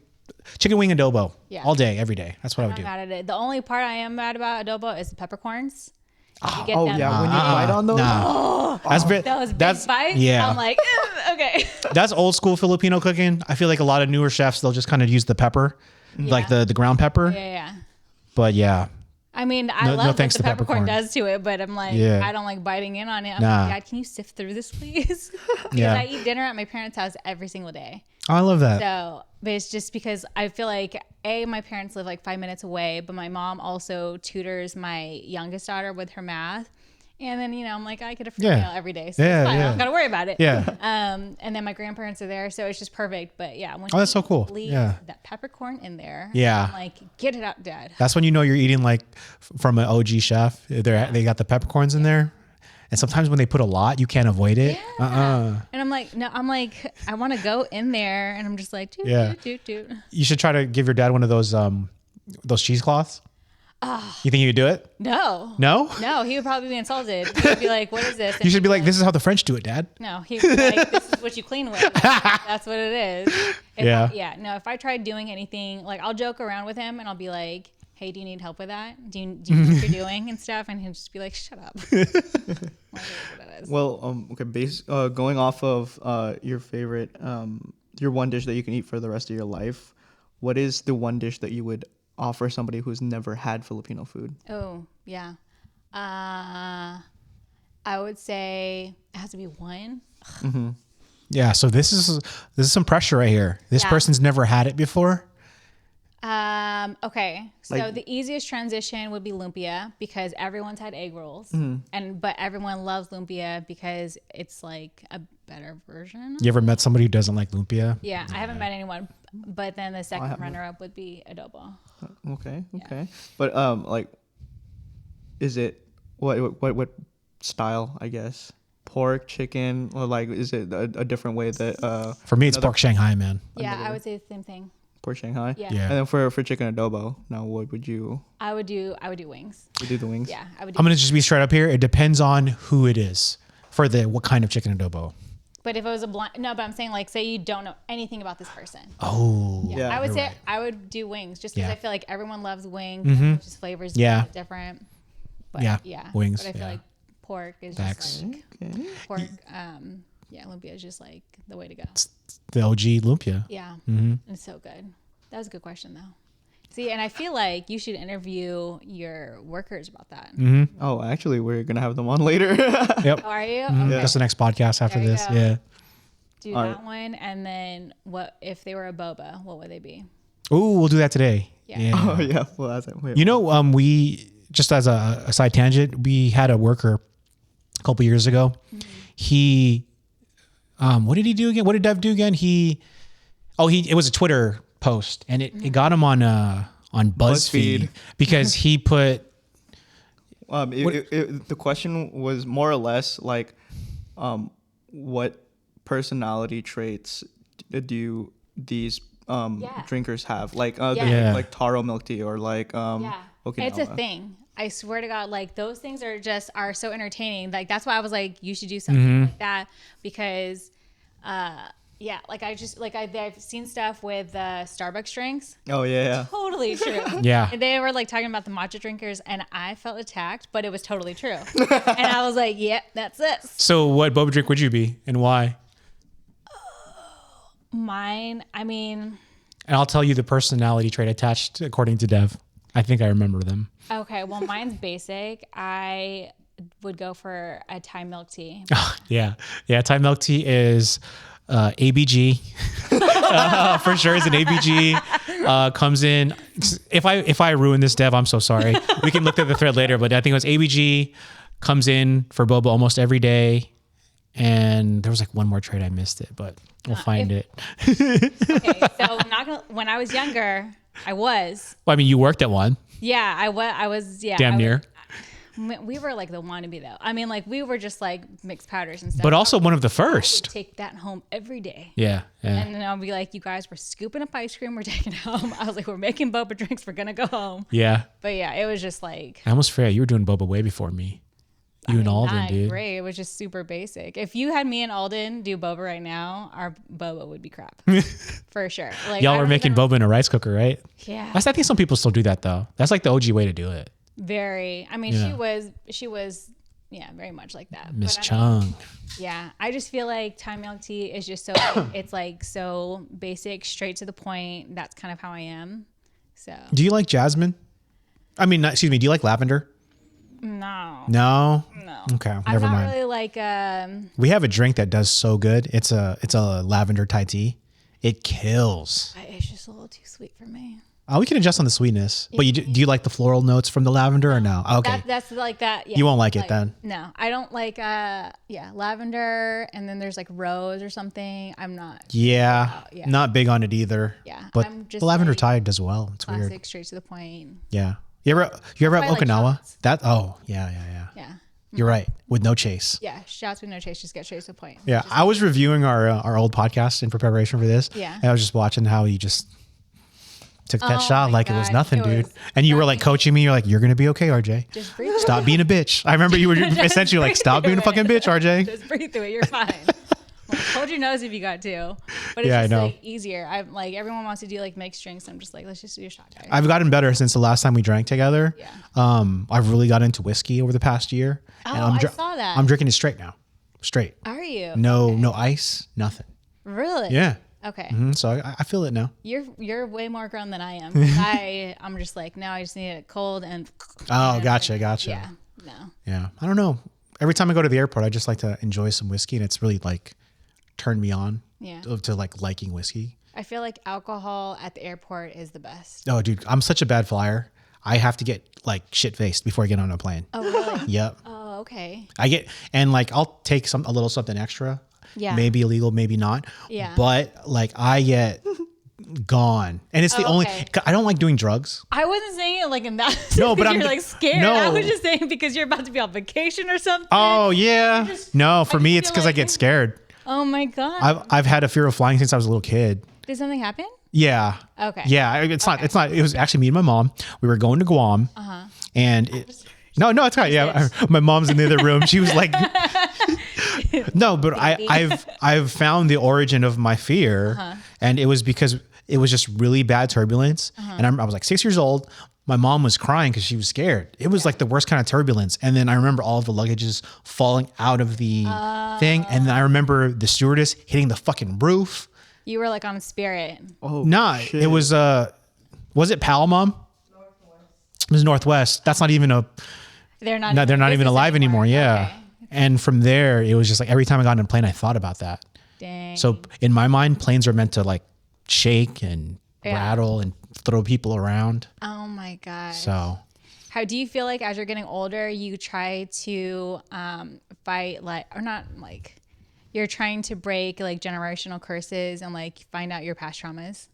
adobo. Yeah. All day, every day. That's what I would I'm do. not mad at it. The only part I am mad about adobo is the peppercorns. You get Oh them- yeah, when you bite on those. Nah. That's those big bites. yeah. I'm like, okay. That's old school Filipino cooking. I feel like a lot of newer chefs, they'll just kind of use the pepper, like the ground pepper. Yeah. But yeah, I mean, I No love what thanks the to peppercorn peppercorn. does to it, but I'm like, Yeah. I don't like biting in on it. I'm Nah. like, Dad, can you sift through this, please? Because Yeah. I eat dinner at my parents' house every single day. oh, I love that. So, but it's just because I feel like my parents live like 5 minutes away, but my mom also tutors my youngest daughter with her math. And then, I'm like, I get a free Yeah. meal every day. So Yeah, it's fine. I yeah. don't got to worry about it. Yeah. And then my grandparents are there. So it's just perfect. But yeah. When Oh, that's you so cool. leave Yeah. that peppercorn in there. Yeah. I'm like, get it out, Dad. That's when you know you're eating like from an OG chef. They got the peppercorns in there. And sometimes when they put a lot, you can't avoid it. And I'm like, no, I want to go in there. And I'm just like, doot, Yeah. doot, doot, doot. You should try to give your dad one of those cheesecloths. You think you could do it? No. No? No, he would probably be insulted. He would be like, what is this? And You should be like, this is how the French do it, Dad. No, he would be like, this is what you clean with. That's what it is. Yeah. No, if I tried doing anything, like I'll joke around with him and I'll be like, hey, do you need help with that? Do you know what you're doing and stuff? And he'll just be like, shut up. Like, what that is. Well, okay. Going off of your favorite, your one dish that you can eat for the rest of your life. What is the one dish that you would offer somebody who's never had Filipino food? Oh, yeah. I would say it has to be one. Yeah. So this is some pressure right here. This Yeah. person's never had it before. Okay. So Like- the easiest transition would be lumpia because everyone's had egg rolls, but everyone loves lumpia because it's like a better version. You ever met somebody who doesn't like lumpia? Yeah, I haven't met anyone, but then the second runner-up would be adobo. Okay. But like, is it what style? I guess pork, chicken, or like, is it a different way that For me, it's pork Shanghai, man. Yeah, I would say the same thing. pork Shanghai? Yeah. Yeah. And then for chicken adobo, now what would you I would do wings. do the wings? Yeah, I would do. I'm gonna just be straight up here. It depends on who it is for what kind of chicken adobo. But if it was a blind, no, but I'm saying like, say you don't know anything about this person. Oh, Yeah. I would you're say right. I would do wings just because Yeah. I feel like everyone loves wings. Just flavors Yeah. a little bit different. But Yeah, wings, But I feel yeah. like pork is Facts. just like Okay. pork. Lumpia is just like the way to go. The OG lumpia. Yeah, it's so good. That was a good question though. See, and I feel like you should interview your workers about that. Oh, actually, we're gonna have them on later. Yep. Oh, are you? Mhm. Okay. That's the next podcast after There you this. go. Yeah. Do All that one, and then what if they were a boba? What would they be? Ooh, we'll do that today. Yeah. Oh yeah. Well, that's it. Wait. You know, we just as a side tangent, we had a worker a couple years ago. He, what did he do again? What did Dev do again? It was a Twitter post, and it got him on BuzzFeed BuzzFeed. because he put The question was more or less like, what personality traits do these drinkers have? Like, Yeah. like taro milk tea or like Okinawa. It's a thing. I swear to God, like those things are so entertaining. Like that's why I was like, you should do something like that because, like I've seen stuff with Starbucks drinks. Oh yeah. Totally true. Yeah. And they were like talking about the matcha drinkers, and I felt attacked, but it was totally true. And I was like, yep, that's it. So what boba drink would you be and why? Mine, I mean, And I'll tell you the personality trait attached according to Dev. I think I remember them. Okay, well, mine's basic. I would go for a Thai milk tea. Yeah. Thai milk tea is ABG. For sure is an ABG. Comes in. If I ruin this, Dev, I'm so sorry. We can look at the thread later, but I think it was ABG comes in for boba almost every day. And there was like one more trade I missed it, but we'll find it. Okay, so when I was younger, I was. Well, I mean, you worked at one. Yeah, I was. Yeah, Damn near. We were like the wannabe though. I mean, like we were just like mixed powders and stuff. But also one of the I would first. take that home every day. Yeah. And then I'll be like, you guys were scooping up ice cream. We're taking it home. I was like, we're making boba drinks. We're going to go home. Yeah. But yeah, it was just like. I almost forgot you were doing boba way before me. You and Alden, not dude. Great. It was just super basic. If you had me and Alden do boba right now, our boba would be crap. For sure. Like, Y'all were making boba in a rice cooker, right? Yeah. I think some people still do that though. That's like the OG way to do it. Very. I mean, she was, yeah, very much like that. Miss Chung. Yeah. I just feel like Thai milk tea is just so, it's like so basic, straight to the point. That's kind of how I am. So. Do you like jasmine? I mean, excuse me. Do you like lavender? No. No. Okay, I'm never not mind. really like, We have a drink that does so good. It's a lavender Thai tea. It kills. it's just a little too sweet for me. Oh, we can adjust on the sweetness. But do you like the floral notes from the lavender or no? Okay. That's like that. Yeah. You won't like it then. No, I don't like, lavender. And then there's like rose or something. I'm not. Yeah, yeah. not big on it either. Yeah, But I'm just the lavender like Thai does well. It's Classic, weird. straight to the point. Yeah. You ever have I like Okinawa? chocolates. Yeah. Yeah. You're right. With no chase. Yeah. Shouts with no chase. Just get straight to the point. Yeah, I was reviewing our old podcast in preparation for this. Yeah. And I was just watching how you just took that shot my like it was God. nothing, It dude. was And you were like coaching me. You're like, you're going to be okay, RJ. Just breathe. Stop being a bitch. I remember you were essentially like, stop being a fucking bitch, RJ. Just breathe through it. You're fine. Like, hold your nose if you got to. But it's Yeah, I just know. like easier. I'm like, everyone wants to do like mixed drinks. I'm just like, let's just do a shot, guys. I've gotten better since the last time we drank together. Yeah. I've really got into whiskey over the past year. I saw that. I'm drinking it straight now. Straight. Are you? No ice, nothing. Really? Yeah. Okay. So I feel it now. You're way more grown than I am. I'm just like, no, I just need it cold and. Oh, gotcha. Yeah. No. Yeah. I don't know. Every time I go to the airport, I just like to enjoy some whiskey, and it's really like turned me on Yeah. to like liking whiskey. I feel like alcohol at the airport is the best. Oh, dude, I'm such a bad flyer. I have to get like shit faced before I get on a plane. Oh, really? Yep. Oh, okay. And like I'll take a little something extra. Yeah. Maybe illegal, maybe not. Yeah. But like I get gone, and it's the only. okay. I don't like doing drugs. I wasn't saying it like in that. No, but you're I'm like scared. no. I was just saying because you're about to be on vacation or something. Oh yeah. No, for I me just it's feel because I like- get scared. Oh my god. I've had a fear of flying since I was a little kid. Did something happen? Yeah. Okay. Yeah. It's not. It was actually me and my mom. We were going to Guam. And no, it's not. Yeah. My mom's in the other room. She was like, no, but I've found the origin of my fear, and it was because it was just really bad turbulence. And I was like 6 years old. My mom was crying because she was scared. It was like the worst kind of turbulence. And then I remember all of the luggages falling out of the thing. And then I remember the stewardess hitting the fucking roof. You were like on Spirit. Oh, Nah, shit. it was it PAL, Mom? It was Northwest. That's not even They're not. they're not in even business alive anymore. Yeah. Okay. And from there, it was just like every time I got on a plane, I thought about that. Dang. So in my mind, planes are meant to like shake and rattle and throw people around. Oh my god. So How do you feel like as you're getting older, you try to fight you're trying to break like generational curses and like find out your past traumas?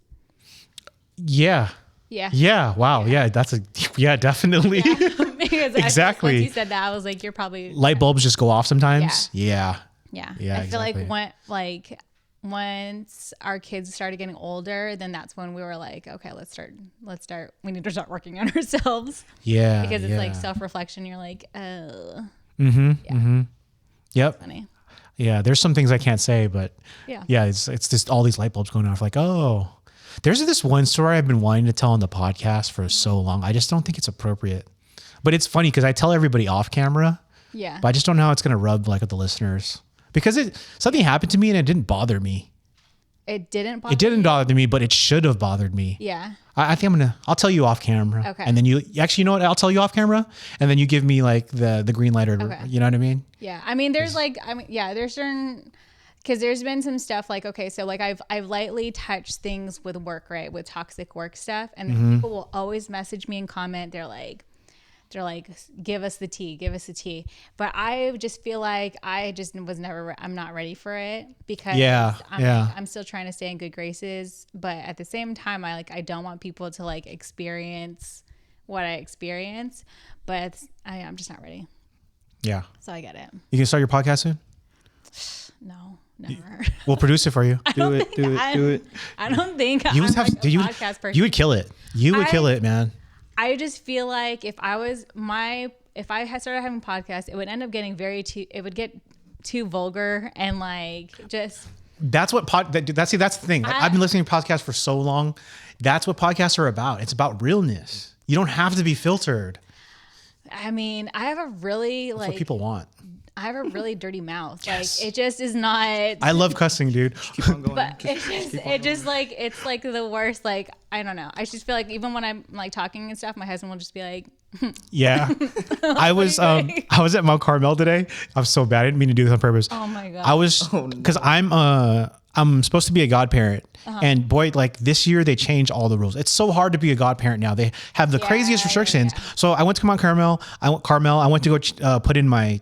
yeah. Yeah. Yeah. Wow. Yeah. Definitely. Because Exactly. once you said that, I was like, you're probably Light bulbs just go off sometimes. Yeah. Yeah. Yeah, I feel exactly. like once our kids started getting older, then that's when we were like, okay, let's start. We need to start working on ourselves. Yeah. Because it's yeah. like self-reflection. You're like, oh, Yep. funny. Yeah. There's some things I can't say, but Yeah. it's just all these light bulbs going off. Like, oh, there's this one story I've been wanting to tell on the podcast for so long. I just don't think it's appropriate. But it's funny because I tell everybody off camera, Yeah. but I just don't know how it's going to rub like with the listeners because something happened to me and it didn't bother me. It didn't bother It didn't you? bother me, but it should have bothered me. Yeah. I think I'll tell you off camera. Okay. And then you know what? I'll tell you off camera and then you give me like the green light or, Okay. you know what I mean? Yeah. I mean, there's there's certain, because there's been some stuff like, okay, so like I've lightly touched things with work, right? With toxic work stuff. And people will always message me and comment. They're like, give us the tea, give us the tea. But I just feel like I just was never, I'm not ready for it because I'm still trying to stay in good graces. But at the same time, I don't want people to like experience what I experience, but I'm just not ready. Yeah. So I get it. You can start your podcast soon? No, never. We'll produce it for you. Do it. I don't think You I'm would have, like a podcast person. you would kill it. You would kill it, man. I just feel like if I had started having podcasts, it would end up getting it would get too vulgar and like just. That's what that's the thing. Like, I've been listening to podcasts for so long. That's what podcasts are about. It's about realness. You don't have to be filtered. I mean, I have a really That's what people want. I have a really dirty mouth. Yes. Like it just is not. I love cussing, dude. Keep on going. But it's like it's like the worst. Like I don't know. I just feel like even when I'm like talking and stuff, my husband will just be like, Yeah. I was at Mount Carmel today. I'm so bad. I didn't mean to do this on purpose. "Oh my god." I was because I'm supposed to be a godparent, and boy, like this year they changed all the rules. It's so hard to be a godparent now. They have the craziest restrictions. yeah. So I went to Mount Carmel. I went to go put in my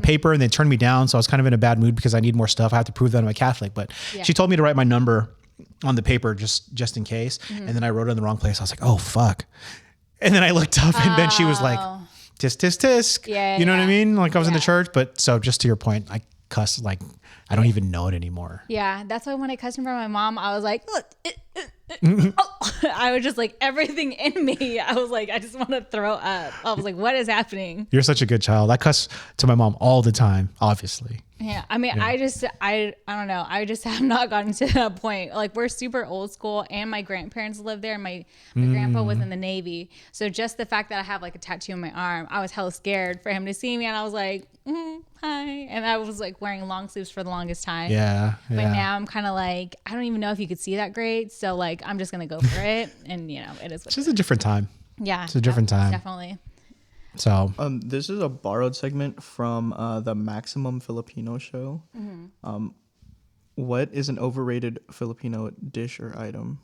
paper, and they turned me down. So I was kind of in a bad mood because I need more stuff. I have to prove that I'm a Catholic. But she told me to write my number on the paper just in case. And then I wrote it in the wrong place. I was like, oh fuck. And then I looked up, and then she was like, tisk tisk tisk. Yeah, you know what I yeah. mean? Like I was in the church. But so just to your point, I cuss like I don't even know it anymore. Yeah, that's why when I cussed in front of my mom, I was like, I was just like everything in me. I was like, I just want to throw up. I was like, what is happening? You're such a good child. I cuss to my mom all the time, obviously. Yeah, I mean, I don't know. I just have not gotten to that point. Like we're super old school, and my grandparents lived there. My grandpa was in the Navy, so just the fact that I have like a tattoo on my arm, I was hella scared for him to see me, and I was like, hi, and I was like wearing long sleeves for the longest time. Yeah. But now I'm kind of like, I don't even know if you could see that great, so like I'm just gonna go for it, and you know, it is what It's just a different time. yeah, It's a different time. definitely. So This is a borrowed segment from the Maximum Filipino show. What is an overrated Filipino dish or item?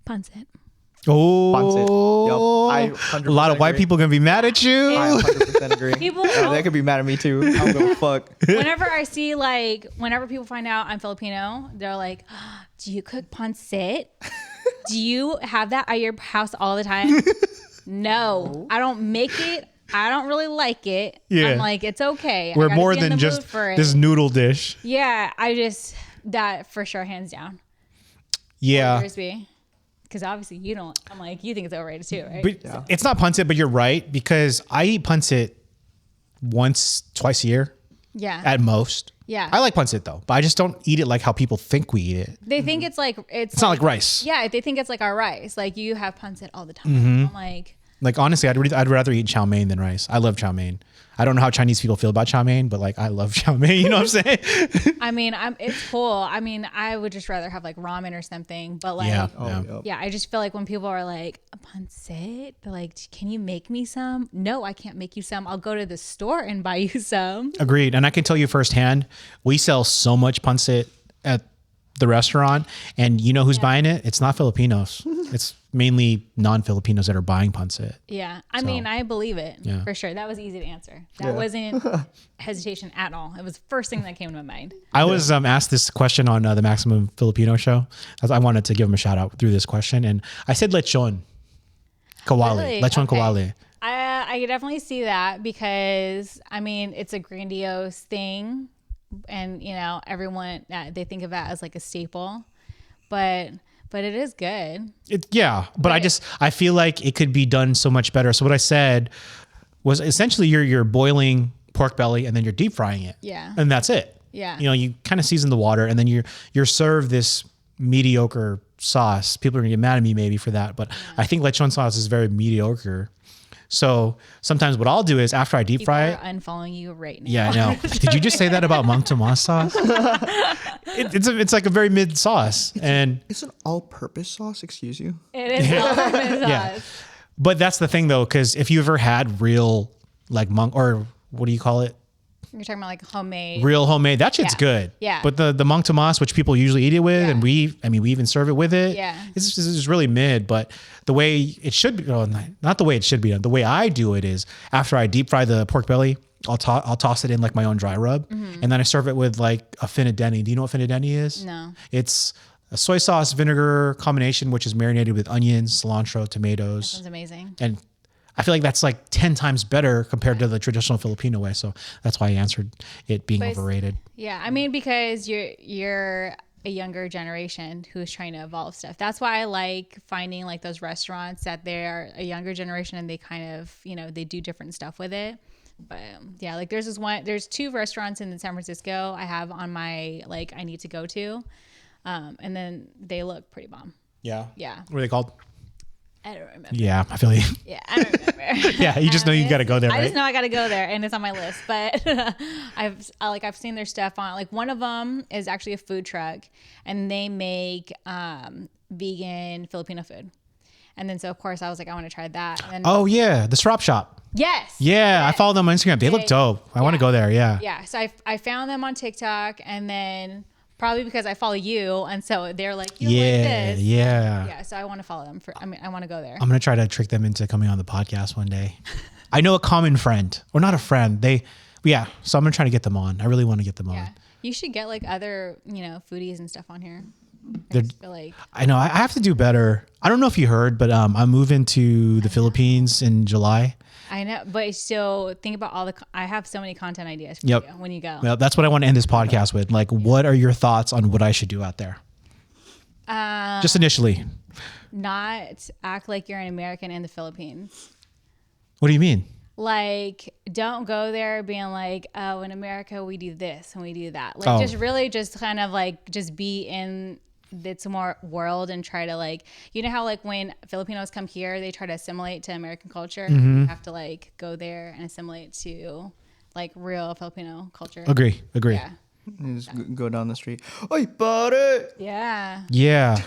Pancit. oh, Yep. I 100% a lot of white agree. people gonna be mad at you. I 100% agree. People- They could be mad at me too. I don't give a fuck. Whenever I see whenever people find out I'm Filipino, they're like, do you cook pancit? Do you have that at your house all the time? No, I don't make it. I don't really like it. Yeah. I'm like, it's okay. I We're gotta more be in than the just mood for it. this noodle dish. Yeah, that for sure, hands down. Yeah. Because obviously you don't. I'm like, you think it's overrated too, right? But it's not pancit, but you're right, because I eat pancit twice a year yeah. at most. Yeah. I like pancit though, but I just don't eat it like how people think we eat it. They think it's like It's not like rice. Yeah, they think it's like our rice. Like you have pancit all the time. I'm like honestly, I'd rather eat chow mein than rice. I love chow mein. I don't know how Chinese people feel about chow mein, but like I love chow mein. You know what I'm saying? I mean, it's cool. I mean, I would just rather have like ramen or something. But like, Yeah. I just feel like when people are like, a pancit, they're like, can you make me some? No, I can't make you some. I'll go to the store and buy you some. Agreed. And I can tell you firsthand, we sell so much pancit at the restaurant, and you know who's buying it? It's not Filipinos. It's mainly non-Filipinos that are buying pancit. Yeah. I mean, I believe it Yeah. for sure. That was easy to answer. That wasn't hesitation at all. It was the first thing that came to my mind. I was asked this question on the Maximum Filipino show. I wanted to give him a shout out through this question, and I said lechon kawali. Really? Lechon Okay. kawali. I could definitely see that because I mean it's a grandiose thing, and you know everyone they think of that as like a staple, but it is good. But I feel like it could be done so much better. So what I said was essentially you're boiling pork belly and then you're deep frying it. Yeah. And that's it. Yeah. You know, you kind of season the water and then you're served this mediocre sauce. People are gonna get mad at me maybe for that, but I think lechon sauce is very mediocre. So sometimes what I'll do is after I deep People fry are it. unfollowing you right now. Yeah, I know. Did you just say that about Mang Tomas sauce? It's like a very mid sauce, and It's an all-purpose sauce. Excuse you. It is all Yeah. but that's the thing though, because if you ever had real like monk or what do you call it? You're talking about like homemade. Real homemade. That shit's Yeah. good. Yeah. But the Mang Tomas, which people usually eat it with, Yeah. and we even serve it with it. Yeah. It's really mid, but the way it should be, not the way it should be done. The way I do it is after I deep fry the pork belly, I'll toss it in like my own dry rub, and then I serve it with like a finadeni. Do you know what finadeni is? No. It's a soy sauce vinegar combination, which is marinated with onions, cilantro, tomatoes, Sounds amazing. and I feel like that's like 10 times better compared to the traditional Filipino way. So that's why I answered it being But it's- overrated. Yeah, I mean, because you're a younger generation who's trying to evolve stuff. That's why I like finding like those restaurants that they're a younger generation and they kind of, they do different stuff with it. But yeah, like there's 2 restaurants in San Francisco I have on my like I need to go to, and then they look pretty bomb. Yeah. Yeah, What are they called? I don't remember. Yeah, I feel you. Yeah, I don't remember. Yeah, you just know you got to go there, I right? just know I got to go there, and it's on my list. But I've seen their stuff on. Like one of them is actually a food truck, and they make vegan Filipino food. And then so of course I was like, I want to try that. And Oh yeah, the Srop Shop. yes, Yeah, I followed them on Instagram. They look dope. I want to go there. Yeah. yeah. So I found them on TikTok, and then probably because I follow you, and so they're like, you like Yeah. this. Yeah. Yeah, so I want to follow them I want to go there. I'm gonna try to trick them into coming on the podcast one day. I know a common friend, or not a friend. So I'm gonna try to get them on. I really want to get them on. Yeah. You should get like other, foodies and stuff on here. I They're- just feel like I know I have to do better. I don't know if you heard, but I'm moving to the Philippines in July. I know, but still think about I have so many content ideas for Yep. you when you go. Well, that's what I want to end this podcast with. Like, what are your thoughts on what I should do out there? Just initially. Not act like you're an American in the Philippines. What do you mean? Like, don't go there being like, oh, in America we do this and we do that. Like, Oh. just really just kind of like just be in its more world and try to like, how like when Filipinos come here, they try to assimilate to American culture. Mm-hmm. You have to like go there and assimilate to like real Filipino culture. Agree. Yeah. You just go down the street. Oi, buddy. Yeah. Yeah.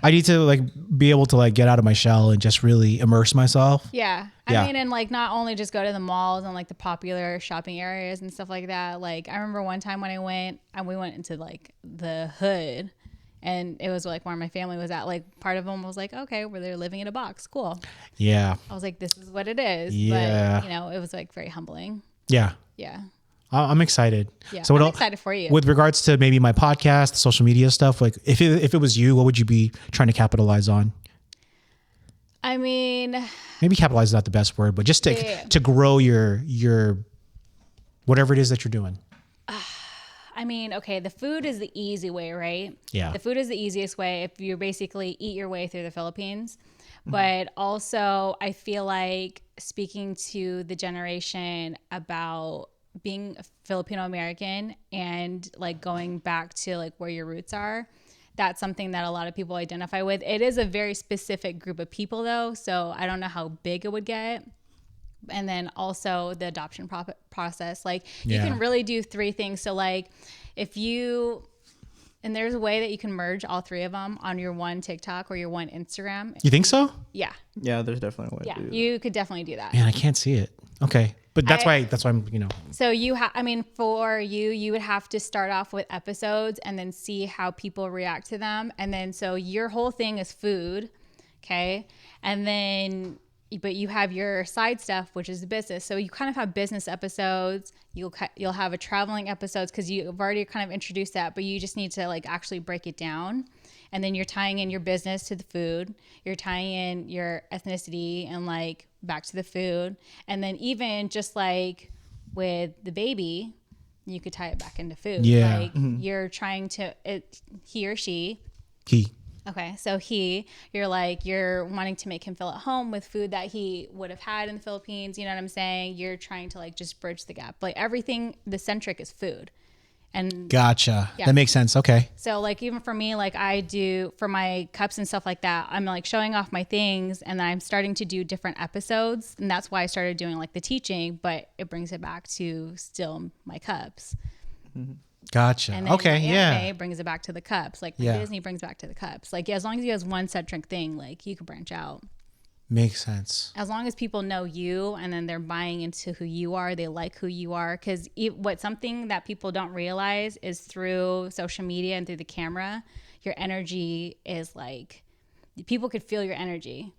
I need to like be able to like get out of my shell and just really immerse myself. Yeah. Yeah. I mean, and like not only just go to the malls and like the popular shopping areas and stuff like that. Like I remember one time when I went and we went into like the hood and it was like where my family was at. Like part of them was like, okay, where they're living in a box. Cool. Yeah. I was like, this is what it is. Yeah. But it was like very humbling. Yeah. Yeah. I'm excited. Yeah. So I'm excited for you. with regards to maybe my podcast, the social media stuff, like if it was you, what would you be trying to capitalize on? I mean, Maybe capitalize is not the best word, but just to grow your whatever it is that you're doing. okay, the food is the easy way, right? Yeah. The food is the easiest way if you basically eat your way through the Philippines. But also, I feel like speaking to the generation about being Filipino American and like going back to like where your roots are, that's something that a lot of people identify with. It is a very specific group of people though, so I don't know how big it would get. And then also the adoption process. Like you Yeah. can really do 3 things. So like and there's a way that you can merge all 3 of them on your one TikTok or your one Instagram. You think so? Yeah. Yeah, there's definitely a way Yeah. to do that. You could definitely do that. Man, I can't see it. Okay. But that's why I'm, So for you would have to start off with episodes and then see how people react to them. And then, so your whole thing is food. Okay. And then, but you have your side stuff, which is the business. So you kind of have business episodes. You'll have a traveling episodes because you've already kind of introduced that, but you just need to like actually break it down. And then you're tying in your business to the food. You're tying in your ethnicity and like back to the food. And then even just like with the baby, you could tie it back into food. Yeah. Like you're trying to, he or she. He. Okay. So you're wanting to make him feel at home with food that he would have had in the Philippines. You know what I'm saying? You're trying to like just bridge the gap. Like everything, the centric is food. And Gotcha. Yeah. That makes sense. Okay. so like even for me, like I do for my cups and stuff like that, I'm like showing off my things, and then I'm starting to do different episodes, and that's why I started doing like the teaching, but it brings it back to still my cups. Gotcha. And then Okay. my Yeah. anime brings it back to the cups. Like my Yeah. Disney brings back to the cups. Like as long as you have one centric thing, like you can branch out. Makes sense. As long as people know you and then they're buying into who you are, they like who you are. Because what something that people don't realize is through social media and through the camera, your energy is like, people could feel your energy.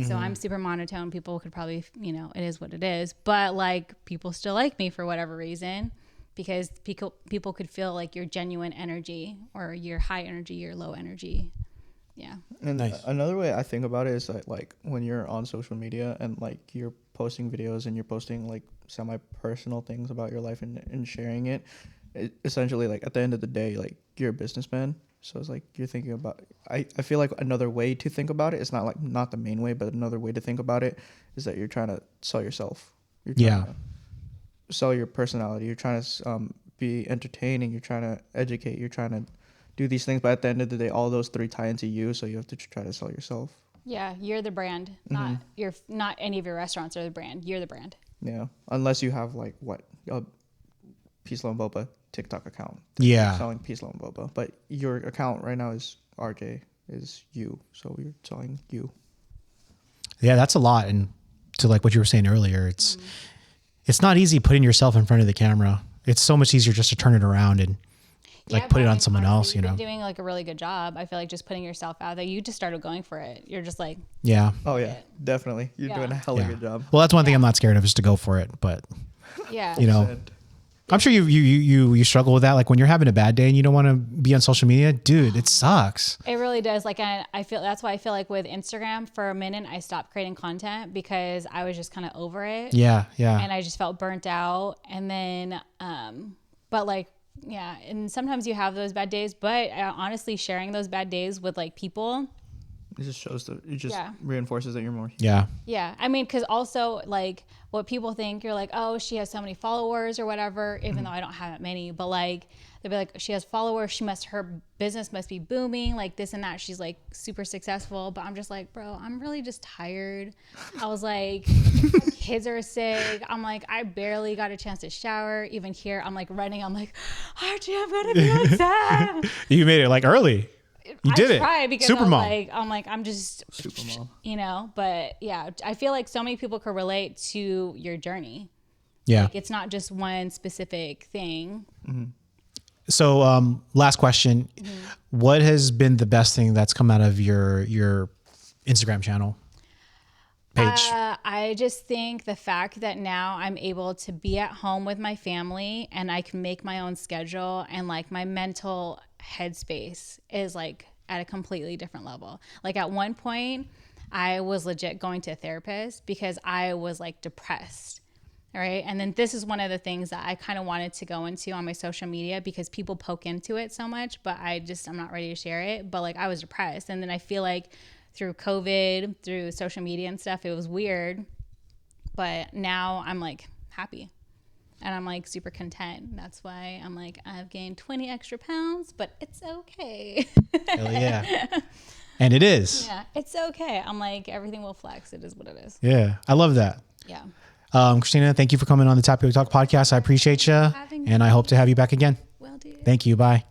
So I'm super monotone. People could probably, it is what it is. But like people still like me for whatever reason, because people could feel like your genuine energy or your high energy, your low energy. Yeah. And Nice. another way I think about it is that like when you're on social media and like you're posting videos and you're posting like semi-personal things about your life and sharing it, essentially like at the end of the day, like you're a businessman. So it's like you're thinking about, I feel like another way to think about it, it's not the main way, but another way to think about it is that you're trying to sell yourself. You're trying to sell your personality. You're trying to be entertaining. You're trying to educate. You're trying to do these things, but at the end of the day, all those three tie into you, so you have to try to sell yourself. Yeah, you're the brand. Not any of your restaurants are the brand. You're the brand. Yeah, unless you have like a Peace Love Boba TikTok account. Yeah. Selling Peace Love Boba, but your account right now is RJ, is you, so you're selling you. Yeah, that's a lot. And to like what you were saying earlier, it's not easy putting yourself in front of the camera. It's so much easier just to turn it around and like put it on someone else, You've been doing like a really good job. I feel like just putting yourself out there. You just started going for it. You're just like, Yeah. Oh yeah, definitely. You're Yeah. doing a hella Yeah. good job. Well, that's one thing I'm not scared of, is to go for it. But yeah. I'm sure you struggle with that. Like when you're having a bad day and you don't want to be on social media, dude, it sucks. It really does. Like I feel that's why I feel like with Instagram for a minute I stopped creating content because I was just kind of over it. Yeah. Yeah. And I just felt burnt out. And then, but like, yeah. And sometimes you have those bad days, but honestly, sharing those bad days with like people. It just shows that it just Yeah. reinforces that you're more. Yeah. Yeah. I mean, because also like what people think, you're like, oh, she has so many followers or whatever, even though I don't have that many, but like, they'll be like, she has followers. Her business must be booming, like this and that. She's like super successful. But I'm just like, bro, I'm really just tired. I was like, my kids are sick. I'm like, I barely got a chance to shower. Even here, I'm like running. I'm like, Archie, I'm going to be on time. You made it like early. You did I it. try because Supermom. I'm just, Supermom. but yeah, I feel like so many people could relate to your journey. Yeah. Like it's not just one specific thing. So, last question. What has been the best thing that's come out of your Instagram channel page? I just think the fact that now I'm able to be at home with my family and I can make my own schedule, and like my mental headspace is like at a completely different level. Like at one point I was legit going to a therapist because I was like depressed. All right. And then this is one of the things that I kind of wanted to go into on my social media because people poke into it so much, but I'm not ready to share it. But like I was depressed. And then I feel like through COVID, through social media and stuff, it was weird. But now I'm like happy and I'm like super content. That's why I'm like, I've gained 20 extra pounds, but it's okay. Hell yeah. And it is. Yeah, it's okay. I'm like, everything will flex. It is what it is. Yeah. I love that. Yeah. Christina, thank you for coming on the Tapio Talk podcast. I appreciate you. And I hope to have you back again. Will do. Thank you. Bye.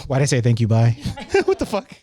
Why did I say thank you? Bye. What the fuck?